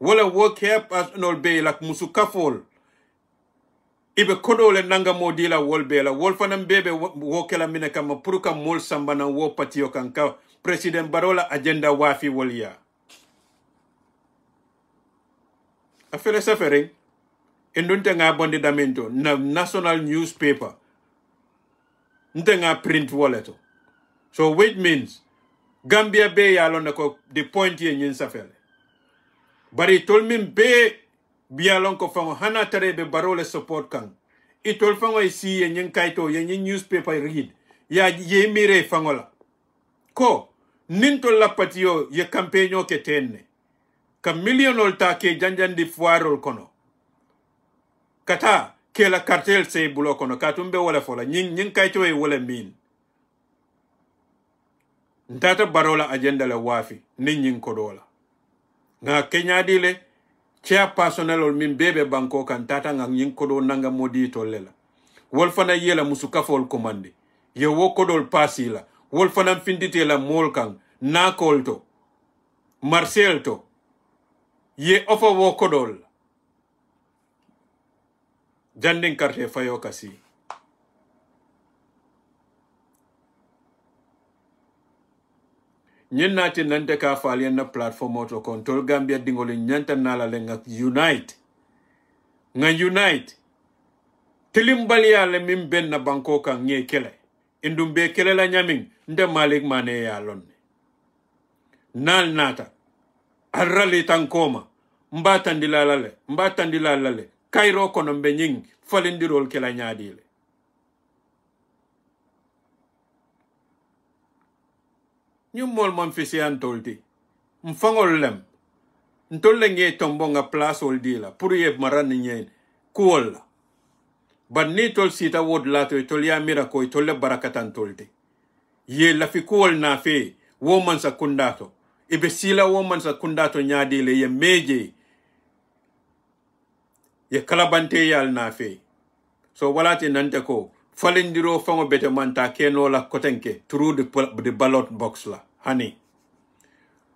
wala wo care person be lak musukafol ibe kodole nanga modila wolbela wolfanam bebe wokela mine kama puruka mol sambana wo patio kanka President Barola agenda wafi wolia afele safering endunte nga bondi damento na national newspaper nte nga print walleto so which means Gambia be yalon ko the point ye nyin safele bari tolmin be bialon ko fango hana tarebe Barole support kan itol fango isi ye nyen kaito ye nyen newspaper read ya ye mire fangola ko nintol la patio ye campaigno ke tenne ka millionol ta ke janjandi foirol kono kata ke la cartel se bulo kono katumbe wala fola nyen kaito e wala min ntata Barola agenda la wafi nyin kodola nga Kenya dile chair personnel ol min bebe banko kan tata nga nyin kodo nanga modi to lela wolfana yela musukafol commande ye wo kodol pasila wolfana findite la mol kan na kolto Marcel to ye ofa wo kodol jandin carte fayo kasi nyen nati nante ka falien na platform auto control Gambia dingoli nyanta nala le nga unite tilimbalia le min ben na banko kan nye kele indum be kele la nyamin nde malik mane ya lonne nal nata arrali tankoma mbatandila lale kairo kono mbe nying falindirol kela nyaadile nyumol mon fisi antolti mfangol lem ntolle nge tombo nga place ol dila pour ye maran nyen kuola banni tol sita wod lato tol ya mira ko tolle barakatan tolti ye la fi kuol na fe wo man sa kundato ibe sila wo man sa kundato nyaadile ye meje ye kalabante yal na fe so walati nante ko falindiro fango bete manta keno la kotenke through the ballot box la hani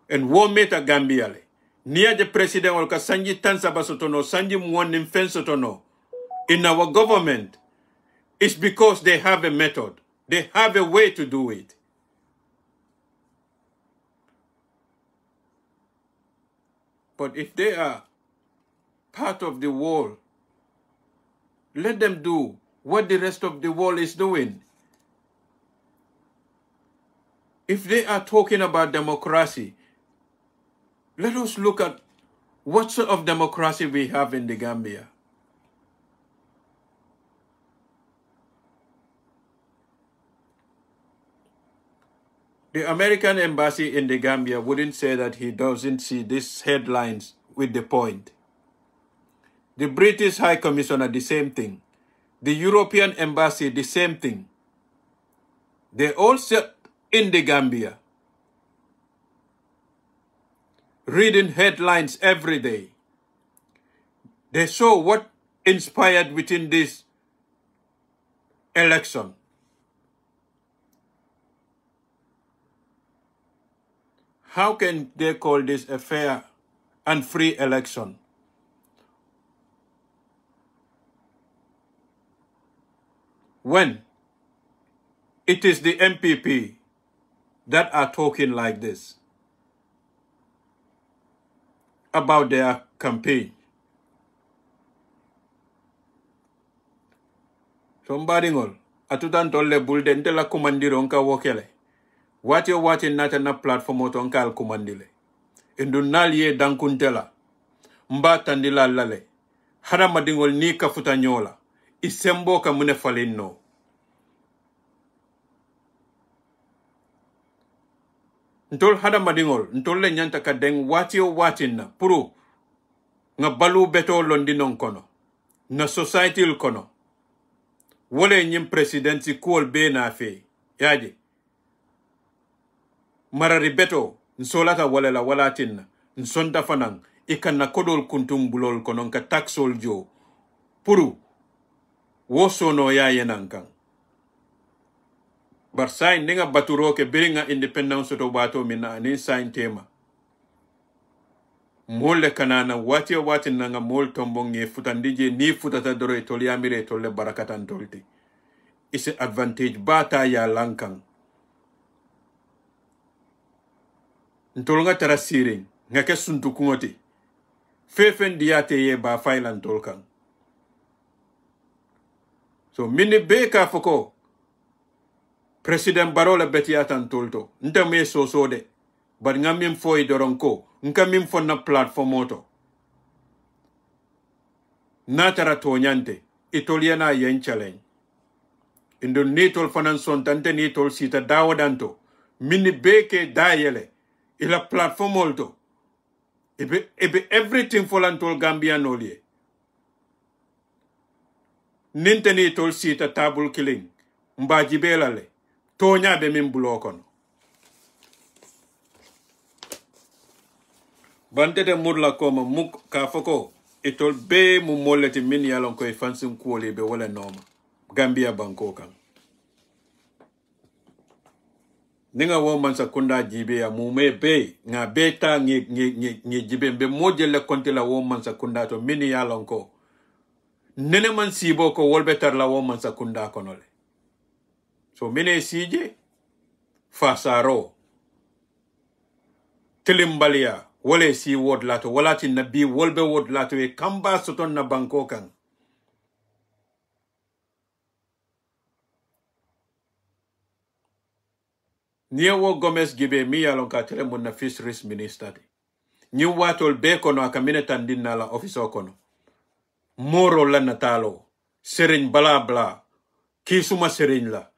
en wo meta Gambia le Niya the president or ka sanji tansaba sotono, sanji mwanin fen sotono in our government is because they have a method. They have a way to do it. But if they are part of the world, let them do what the rest of the world is doing. If they are talking about democracy, let us look at what sort of democracy we have in the Gambia. The American embassy in the Gambia wouldn't say that he doesn't see these headlines with the point. The British High Commissioner, the same thing. The European embassy, the same thing. They all sit in the Gambia, reading headlines every day. They saw what inspired within this election. How can they call this a fair and free election? When it is the MPP that are talking like this about their campaign. Somebody ngol atutan tolle bulde ntela kumandiro nka wokele. What you're watching not na platform otonka al kumandile. Indunal ye dankuntela. Mba tandila lale. Hara madingol ni kafuta nyola. Isembo ka mune falino. Ntol hada madingol, ntol le nyanta ka deng wati o wati na puru nga balu beto londinon kono na society il kono wole nyim presidency kuol be na fe yaji marari beto nsolata wala la walatin na nsonda fanang ikan na kodol kuntum bulol kono ka taxol jo puru woso no ya yenankang bar sign ninga baturo ke biringa independence to bato mina ni sign tema mole kanana wati nanga mol tombonge futandije ni futata doro toli amire tolle barakatan tolti is advantage bata ya lankang ntolnga tarasiring ngake suntu kungoti fefen diate ye ba failan tolkang so mini beka foko President Barola betiatan tolto. Nta me so de. But nga mim foy doronko. Nka mim fon na platform oto. Natara tonyante. Itoliana yen challenge. Indo nitol fanan son tante nitol sita dawadanto. Mini beke dayele. Ila platform olto. Ebe everything folantol Gambia nolie. Ninte nitol sita tabul killing. Mbaji belale. Tonya be min blokon. Bante de murla koma muk ka foko itol be mu moleti min yalon koy fansin kuole be wala noma. Gambia banko kan. Ninga wo man sakunda jibe ya mume be nga beta ngi jibe be modele konti la wo man sakunda to min yalon ko. Nene man sibo ko wolbetar la wo man sakunda konole. So mine sije fasaro tilimbalia wale si word lato walati na bi wolbe word lato e kamba soton na banko kan Niewo Gomez gibe mi yalon ka tele mun na fisheries minister ni watol be kono akamine tandin na la office kono moro la natalo serigne bla bla kisuma serigne la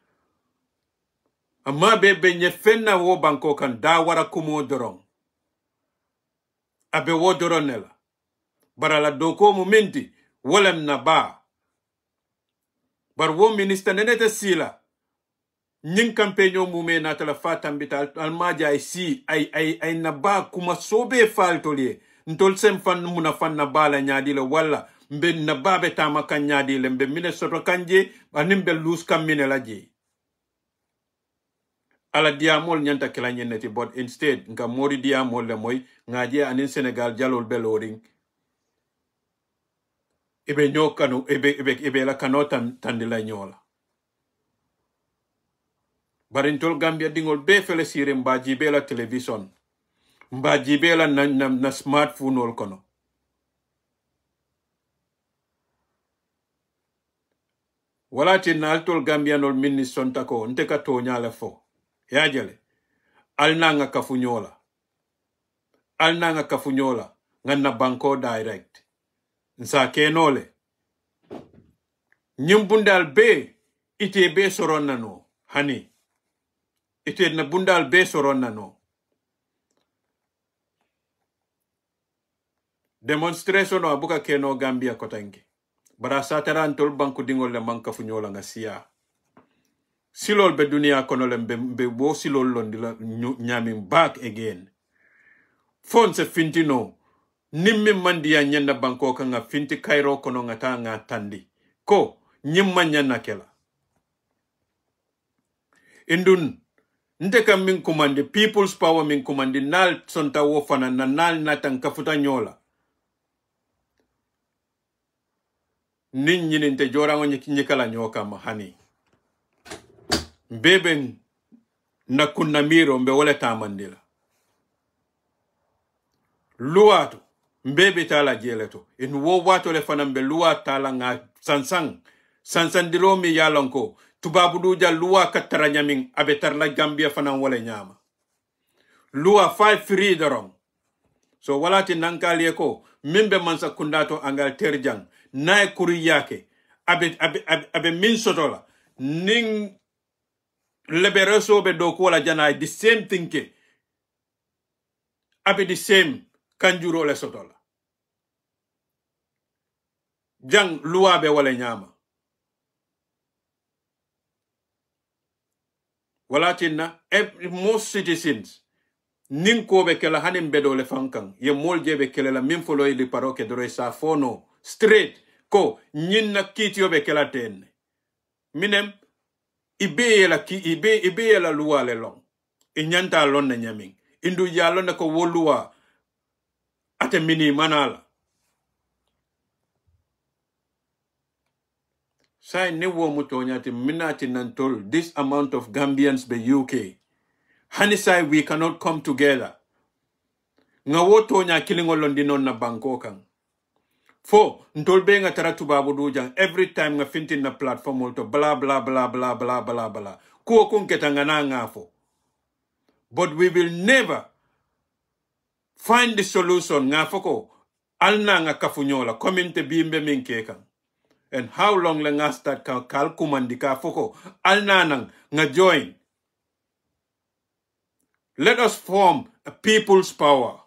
amma be nye fenna wo banko kan da wara kumo doron abe wo doronela barala doko mu minti wolem na ba bar wo minister nenete sila nyin campaigno mu me na tala fatam bital almaja ay na ba kuma sobe faltolie ntol sem fan muna fan na bala nyaadile wala mbe na babe tama kan nyaadile mbe mine soto kanje animbe lus kam mine laji ala diamol nyanta kela nyeneti, but instead nga mori diamol le moy ngaje anin Senegal jalol beloring ibe nyokanu ibe la kanotan tandila nyola barintol Gambia dingol be fele sire mbaji be la television mbaji be la na smartphone ol kono walati na altol Gambia nol minni sontako nteka to nyala fo yajale alnanga kafunyola nganna banko direct nsa kenole nyimbundal be ite be soronna no hani ite na bundal be soronna no demonstration o abuka keno Gambia kotange bara sataran tol banku dingol le manka funyola nga siya silol be dunia kono le be bo silol londi la nyaming back again fon se fintino nimmi mandiya nyanna banko ka nga finti Cairo kono nga ta nga tandi ko nyimma nyanna kela indun ndeka min kumandi people's power min kumandi nal sonta wofana na nal natan kafuta nyola nin nyinin te jorango nyikala nyoka mahani mbeben na kunamiro mbe wale tamandila luwatu mbebe tala jeleto in wo wato le fana mbe luwa tala nga sansan dilomi yalonko tubabudu ja luwa katara nyamin abetar la Gambia fana wale nyama luwa 5 free dorong so walati nankali ko mimbe mansa kundato angal terjang nae kuri yake abe min sotola ning liberoso be do ko la jana the same thing ke abe the same kanjuro le sotola jang luwa be wala nyama walatina most citizens nin ko be kala hanim bedo le fankan ye molje be kala la min folo li paroke dore sa fono straight ko nyin na kitio be kala ten minem ibe la luwa le long inyanta lon na nyamin indu yalo na ko woluwa ate mini manala sai ne wo mutonyati minati nantol this amount of Gambians be UK hanisai we cannot come together nga woto nya kilingo londino na bankokan fo ntolbe nga taratu babu dujan every time nga fintin na platform ulto bla bla bla bla bla bla bla ko kunketa nga ngafo but we will never find the solution nga foko alna nga kafunyola kominte bimbe minkekan and how long le nga start kal kumandika foko alna nga join. Let us form a people's power.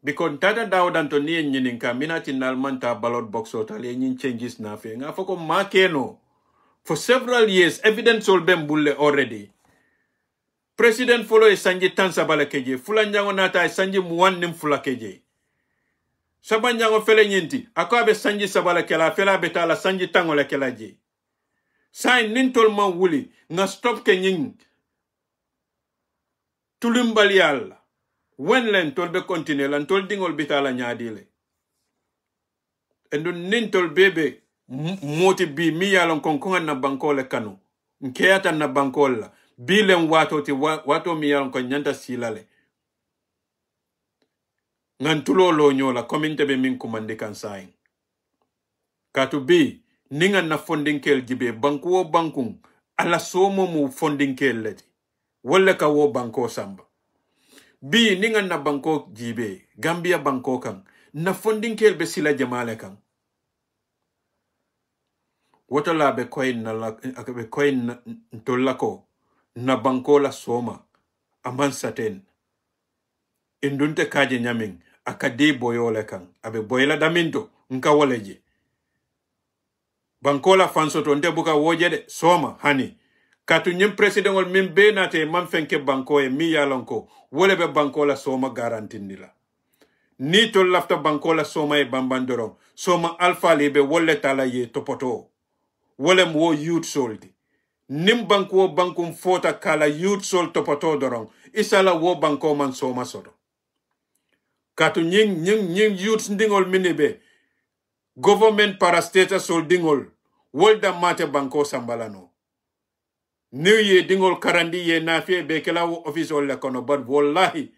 Because tata Dawud Anthony nyininka minati nalmanta ballot box otale nyin changes na fe nga foko makeno for several years evidence all been bulle already. President follow e sanji tansa bala keje fula njango nata e sanji muwan nim fula keje saba njango fele nyinti akabe sanji sabala kela fela betala sanji tango le kela je sain nintol ma wuli nga stop ke nying tulimbali yalla wen len tol be continue lan tol dingol bitala nyaadile endu nintol bebe moti bi mi yalon kon na bankole kanu nkeyata na bankola bilen wato mi yalon kon nyanta silale ngantulo lo nyola kominte be min kumande kan sain katu bi ninga na funding kel jibe banku wo bankun ala somo mu funding kel leti wala ka wo banko samba bi ninga na banko jibe Gambia banko kan na funding kel be sila jamale kan woto la be coin na la be coin ntolako na banko la soma aman saten indunte kaje nyamin akade boyole kan abe boyla daminto nka waleje bankola fansoto nte buka wojede soma hani katu nyim president wal min benate man fenke banko e mi yalonko wole be bankola soma garantindila ni to lafta bankola soma e bambandoro soma alpha libe wolle tala ye topoto wole mo youth soldi nim banko bankum fota kala youth sol topato dorong isala wo banko man soma soto katu nying youth ndingol minibe government parastata sol dingol wolda mate banko sambalano new ye dingol karandi ye nafie bekela office ol lekono but wallahi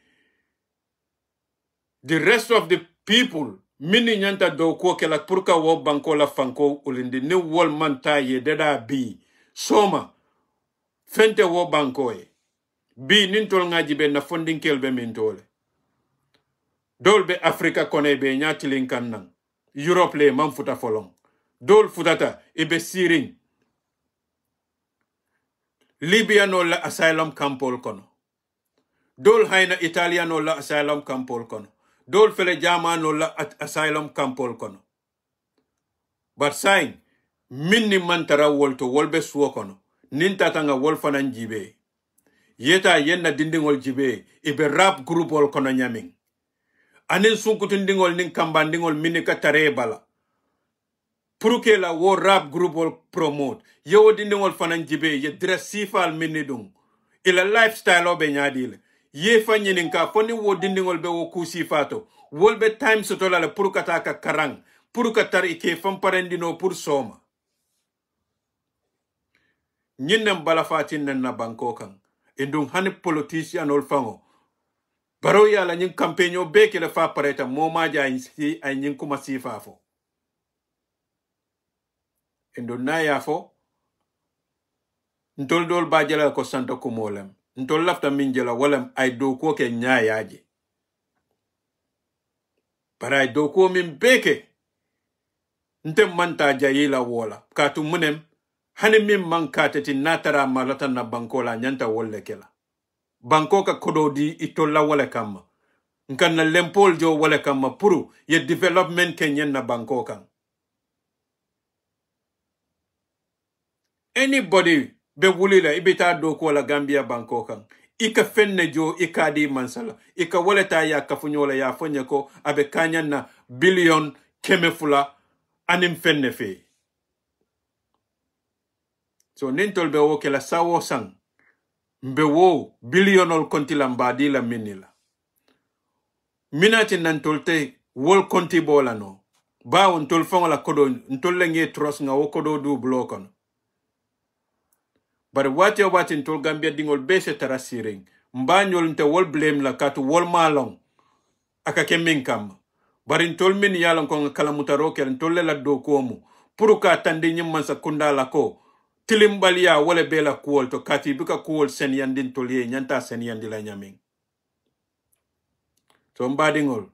the rest of the people mini nyanta do ko kela purka wo banko la fanko ulindi ni wol manta ye deda bi soma fente wo banko e bi nintol ngaji be na funding kelbe mintole dolbe Africa kone be nyatilin kannan Europe le man futa folong dol futata ibe siring Libya no la asylum campol kono dol hayna Italia no la asylum campol kono dol fele jama no la asylum campol kono but sign minni mantara wolto wolbe suwo kono nintata nga wolfanan jibe yeta yenna dindingol jibe ibe rap groupol kono nyaming anin sunkutundingol nin kambandingol minni ka tare bala puruke la wo rap groupol promote yewo dindingol fanan jibe ye dress sifal minni dung ila lifestyle obe nyadile ye fanyinin ka foni wo dindingol be wo kusi fato wolbe time sotola le purukata ka karang purukatar ike famparendino pur soma nyinnem bala fatin nan na banko kan indung hani politician ol fango baro yala nyin campaigno beke le fa pareta moma ja insi ay nyin kuma sifafo endo na yafo ntol dol bajala ko santa ko molem ntol lafta minjela walam ay do ko ke nyaayaje para ay do ko min beke ntem manta jayila wola katu munem hani min mankateti natara malata na banko la nyanta wolle kela banko ka kododi itolla wala kama nkan na lempol jo wala kama puru ye development kenyen na banko kan anybody be wulila ibita do ko la Gambia banko kan ika fenne jo ikadi mansala ika waleta ya kafunyola ya fonye ko abe kanyan na billion kemefula anim fenne fe so nintol be wo kela sawo sang mbe wo billionol konti lambadi la minila minati nantolte wol konti bola no ba on tol fonga la kodo ntolle nge tros nga wo kodo du blokon but wati ntol Gambia dingol bese tarasiring mbanyol nte wol blame la katu wol malong aka kemin kam bari ntol min yalon ko kala mutaro kel ntolle la do komu puruka tandi nyimman sa kunda la ko tilimbalia wala bela kuol to kati bika kuol sen yandin tolie nyanta sen yandila nyaming so mbadingol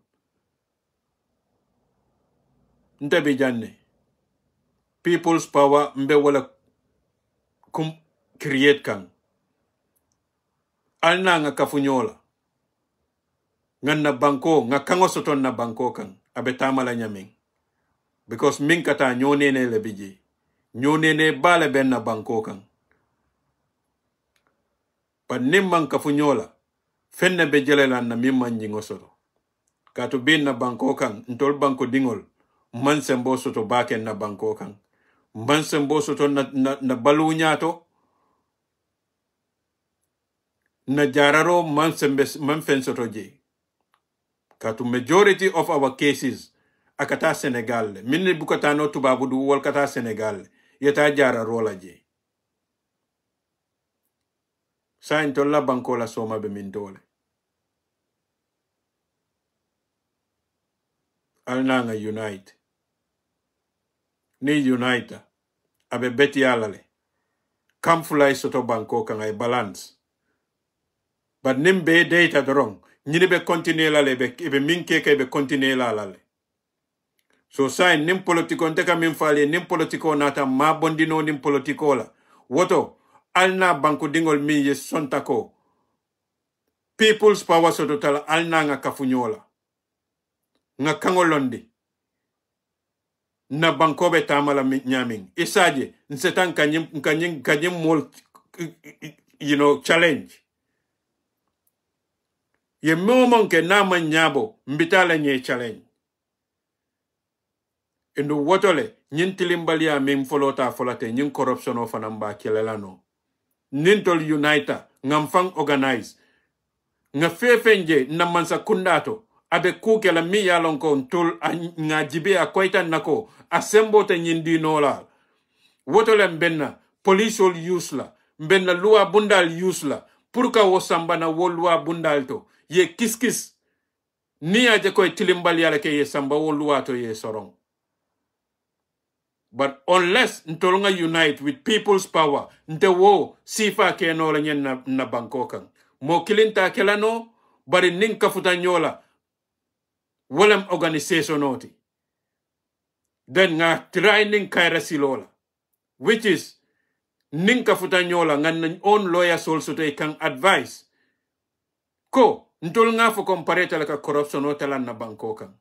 ntabi janne people's power mbe wala kum create kan alna nga kafunyola nganna banko nga kango soton na banko kan abetama la nyaming because minkata nyonene le biji nyonene bale benna banko kan pa nimman kafunyola fenne be jelela na mimman jingo soto katu bin na banko kan ntol banko dingol man sembo soto baken na banko kan man sembo soto na balu nyato na jararo man fen soto je katu majority of our cases akata Senegal minni bukata no tubabu du wol kata Senegal yeta jararo la je sain tolla banko la soma be min dole alnanga unite ni unite abe beti alale kam fulay soto banko kan ay balance but nimbe data dorong nyini be continue la lebe be minke ke be continue la lale so sain nim politiko nteka min fale nim politiko nata ma bondino nim politiko la woto alna banko dingol mi ye sontako people's power so total alna nga kafunyola nga kangolondi na banko be tamala nyaming isaje nsetan kanyim mol challenge ye momon ke nama nyabo mbitala nye challenge endo wotole nyin tilimbalia mim folota folate nyin corruption of anamba kelelano nintol unita ngam fang organize nga fefenje na mansa kundato abe kuke la mi yalon ko ntol nga jibe a koitan nako asembo te nyindi nola wotolem benna police ol use la benna loi bundal use la pour ka wo sambana wo loi bundal to ye kiskis ni aje koy tilimbal yala ke ye samba wo loi to ye sorong. But unless ntolunga unite with people's power, nte wo sifa ke no la nyen na Bangkokan. Mo kilinta kelano, bari ning kafuta nyola, walem organization oti. Then nga try ning kaira silola, which is ning kafuta nyola nga own lawyers also te kan advise. Ko, ntolunga fo compareta la ka corruption otala na Bangkokan.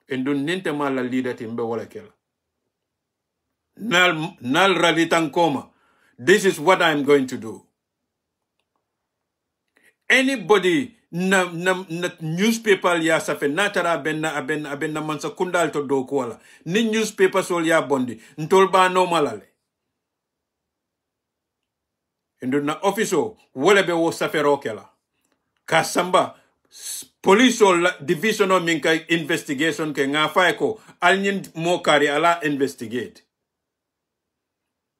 Endun ninte mala leader timbe wala kela. Nal ralitan koma. This is what I'm going to do. Anybody na newspaper ya safe natara abenna mansa kundal to do kola. Ni newspaper sol ya bondi. Ntolba no malale. Endo na officio wole be wo safe rokela. Kasamba police or division of minka investigation ke nga ko alnyin mo kari ala investigate.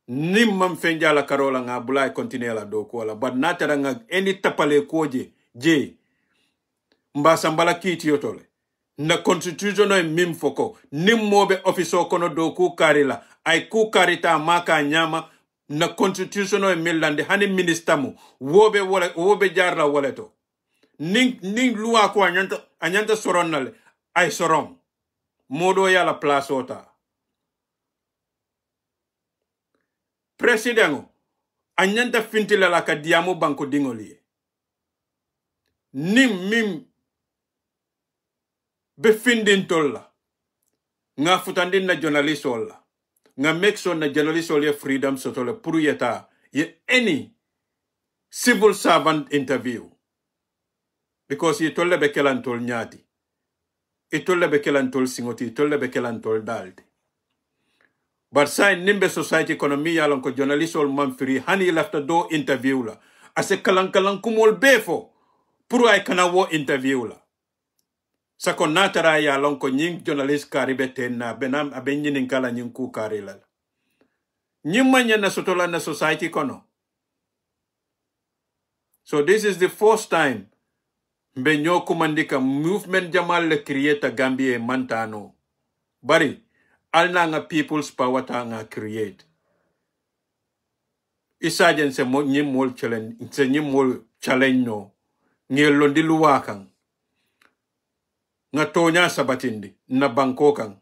Nim mam fenja la karola nga bulai continue la do ko la but natara nga eni tapale koje je mbasa mbala kiti yotole na constitution no mim foko nim mobe officer kono do ku karila ay ku karita maka nyama na constitution no melande hani minister mu wobe jarla woleto ning loi ko anyanta soronnale ay sorom modo ya la place ota Presidente, anyanta fintile la ka diamo banko dingoli. Nim mim be findin tolla. Nga futandin na journalist olla. Nga make sure na journalist olla freedom sotole puru yeta ye any civil servant interview. Because ye tolle be kelan tol nyati. E tolle be kelan tol singoti, tolle be kelan tol dalti. But say nimbe society economy yalon ko journalist ol manfiri hani lafta do interview la. Ase kalang kumol befo puru ay kana wo interview la. Sako natara yalon ko nying journalist karibe tenna benam abenyi ninkala nying ku karila. Nyimanya na sotola na society kono. So this is the first time mbenyo kumandika movement jamal le create Gambia mantano. Bari alna nga people's power ta nga create. Isajen se nyimol challenge, se nyimol challenge no. Ngelondi luwakan. Nga tonya sabatindi na Bangkokan.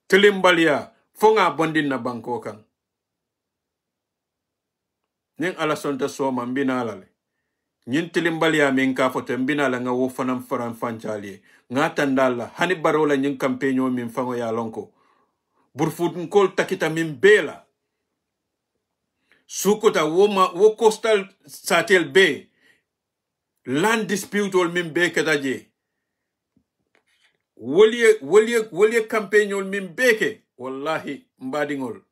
Tilimbalia fonga bondi na Bangkokan. Ning alasonta soma mbina alale. Nyin tilimbalia minka fote mbina la nga wofanam faran fanchali. Nga tandala hani barola nyin kampenyo min fango ya lonko. Burfutun kol takita min bela. Sukuta wo coastal satel bay. Land dispute ol min be ketaje. Wolye kampenyo min beke. Wallahi mbadingol.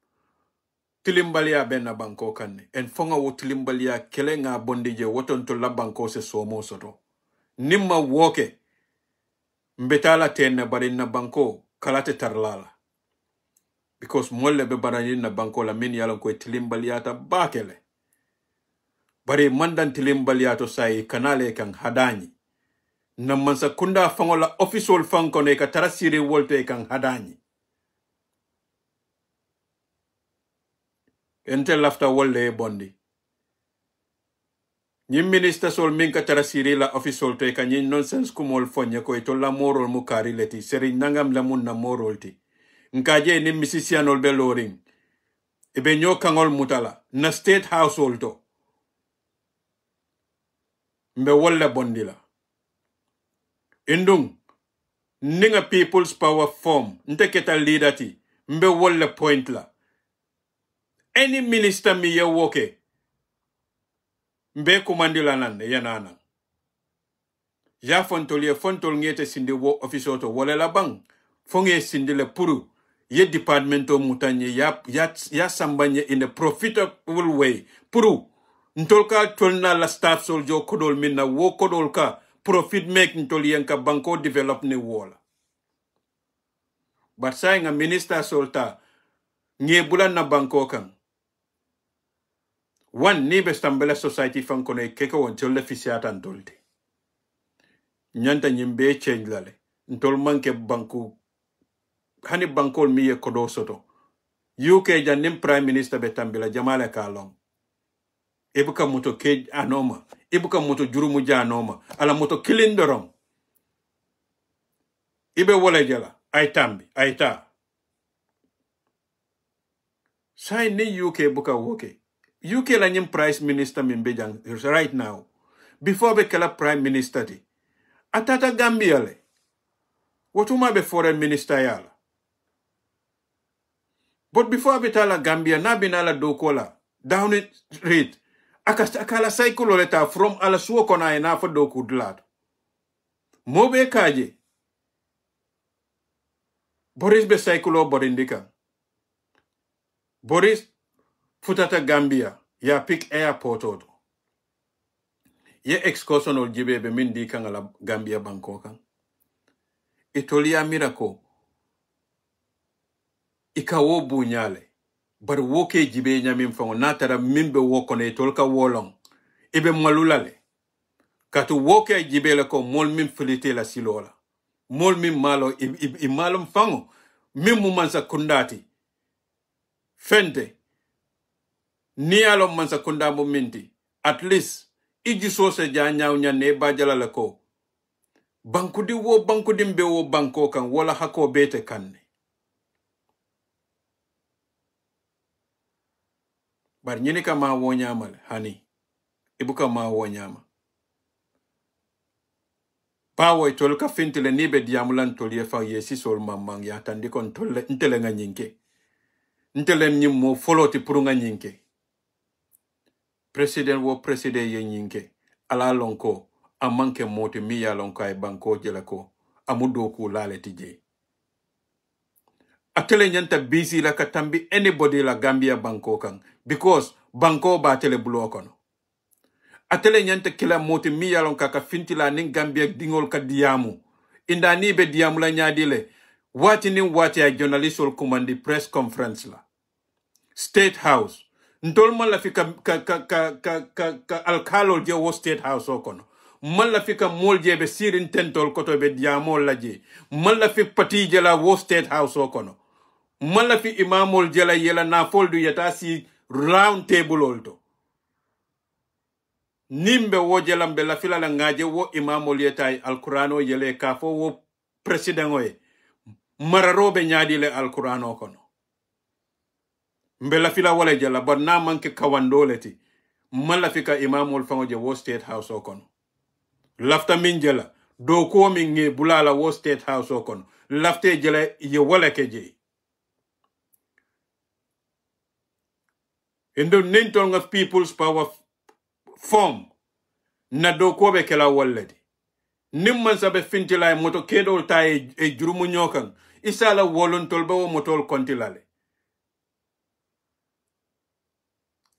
Tilimbalia ben na Bangkokan ne. En fonga wo tilimbalia kele nga bondije woton to la Bangko se somo soto. Nimma woke. Mbetala tenne bari na Bangko kalate tarlala. Because molle be barani na Bangko la min yalan ko tilimbalia ta bakele. Bari mandan tilimbalia to sai kanale kan hadani. Na mansa kunda fangola official fanko ne ka tarasiri wolte kan hadani. Ente lafta wolle bondi. Nyim minister sol minka tarasiri la official to ka nyin nonsense kumol fonye ko ito la morol mukari leti seri nangam lamun na morol ti. Nkaje ni misisianol be loring. Ebe nyo kangol mutala na state household to. Mbe wolle bondi la. Indung ninga people's power form nte keta leader ti mbe wolle point la. Any minister mi ye woke mbe kumandila nande yanana. Ya fontol ngete sindi wo officer to wole la bang. Fonge sindi le puru ye departmento mutanye ya sambanye in a profitable way puru ntolka tolna la staff soljo kodol minna wo kodol ka profit make ntol yanka banko develop ni wola but say nga minister solta nge bulan na banko kan one ni be stambele society fan kono keko won tolle fisiata ntolti nyanta nyimbe change lale ntol manke banku hani bankol miye kodo soto UK janim prime minister betambila jamala kalong ibuka moto ke anoma ibuka moto jurumu janoma ala moto kilindorom ibe wala jala ay tambi ay ta sai ni UK buka woke UK la nyim prime minister mimbe jang right now before be kala prime minister ti atata Gambia le wotuma be foreign minister yala. But before betala Gambia na binala dokola down it rate akala cycle leta from ala suo kona ena for doku dlat mobe kaje Boris be cycle borindika Boris futata Gambia ya pick airport odo ye excursion ol jibe be mindi kan ala Gambia Bangkok itolia miracle ikawo bunyale bar woke jibe nyamim fango natara mimbe wokone tolka wolong ibe malulale katu woke jibe la ko mol mim filite la silola mol mim malo imalum fango mim mansa kundati fente ni alo mansa kundamo minti at least iji sose ja nyaaw nyane bajala la ko bankudi mbe wo banko kan wala hako bete kanne bar nyini ka ma wo nyamal hani ibuka ma wo nyama pawo itol ka fintile ni be diamulan tol ye fa yesi sol mamang ya tandi kon tolle ntele nga nyinke ntele nyim mo foloti puru nga nyinke president ye nyinke ala lonko amanke moti mi ya lonko ay banko jelako amudo ku lale tije atele nyanta busy la katambi anybody la Gambia banko kan because banko ba tele blokono atele nyanta kila moti mi ya lonko ka fintila ning Gambia dingol ka diamu inda ni be diamu la nyadile wati ya journalist ol commandi press conference la State House ntolma la fika ka alkalol je wo State House okono malla fika molje be sirin tentol koto be diamol laje malla fi pati je la wo State House okono malla fi imamol je la yela na foldu yata si round table olto nimbe wo jelam be la fila la ngaje wo imamol yeta alqurano yele ka fo wo president oye mararobe nyaadi le alqurano okono mbela fila wala jala bar na manke kawandoleti malla fika imamol fango je wo State House okono lafta min jela do ko min nge bulala wo State House okono lafte jela ye wala keje endo nentol of People's Power form na do ko be kala walledi nimman sabe fintila moto kedol tay e jurumu nyokan isala wolontol ba wo motol kontilale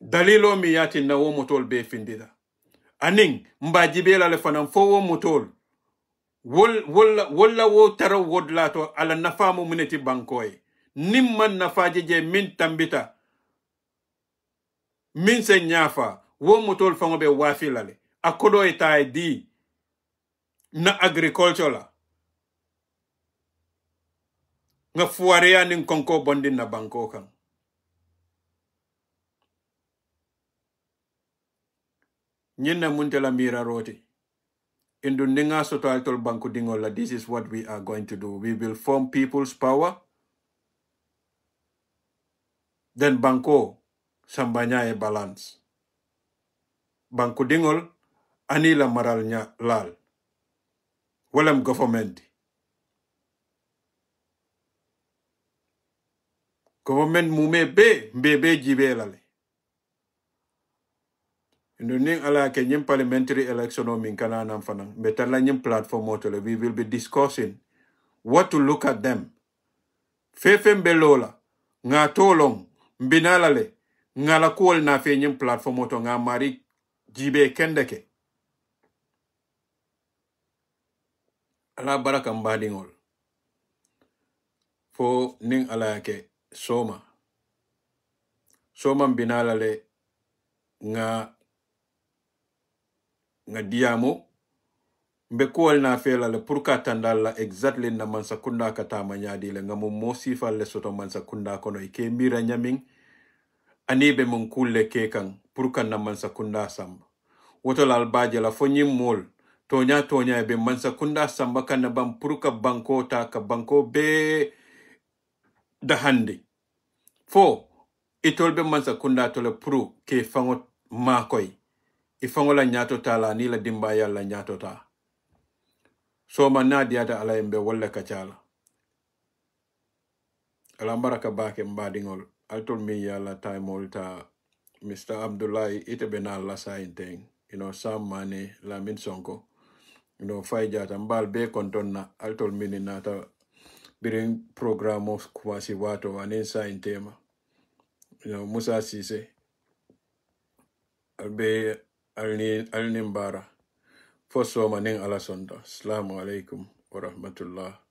dalilo mi yati na wo motol be findida aning mbajibela le fanan fo wo motol wala wo tara wodlato ala nafamu muneti bankoy nimman nafaje je min tambita min se nyafa wo motol fango be wafilale akodo etay di na agriculture la nga fuarea nin konko bondin na banko kan nyina muntela mira roti indu ninga soto tol banku dingola. This is what we are going to do. We will form People's Power, then banko sambanya e balance banku dingol anila maral nya lal walam government mume be jibe lale indu ning ala ke nyim parliamentary election o min kana nam fanan betala nyim platform otole. We will be discussing what to look at them fefen belola nga tolong mbinala le nga la kuol na fe nyim platform to nga mari jibe kendeke ala baraka mbadingol fo ning ala yake soma mbinala le nga diamo mbe kuol na fe la le purka tandal la exactly na mansa kunda kata manyadi le nga mo mosifa le soto mansa kunda kono ike mira nyaming anibe mun kulle ke kan purka na mansa kunda samba woto la albaje la fo nyim mol tonya be mansa kunda samba kan na bam purka banko ta ka banko be da hande fo itolbe mansa kunda to le puru ke fango makoy ifango la nyato tala ni la dimba yalla nyato ta so man na diata ala embe wala kachala ala baraka bake mbadingol altol mi yalla time olta Mr. Abdullahi ite benal la sainteng Sam Mane Lamin Sonko fay jata mbal be kontonna altol mini nata birin programo kwasi wato anen saintema Musa Sise albe alni mbara fo soma ning ala sonda assalamu alaikum wa rahmatullah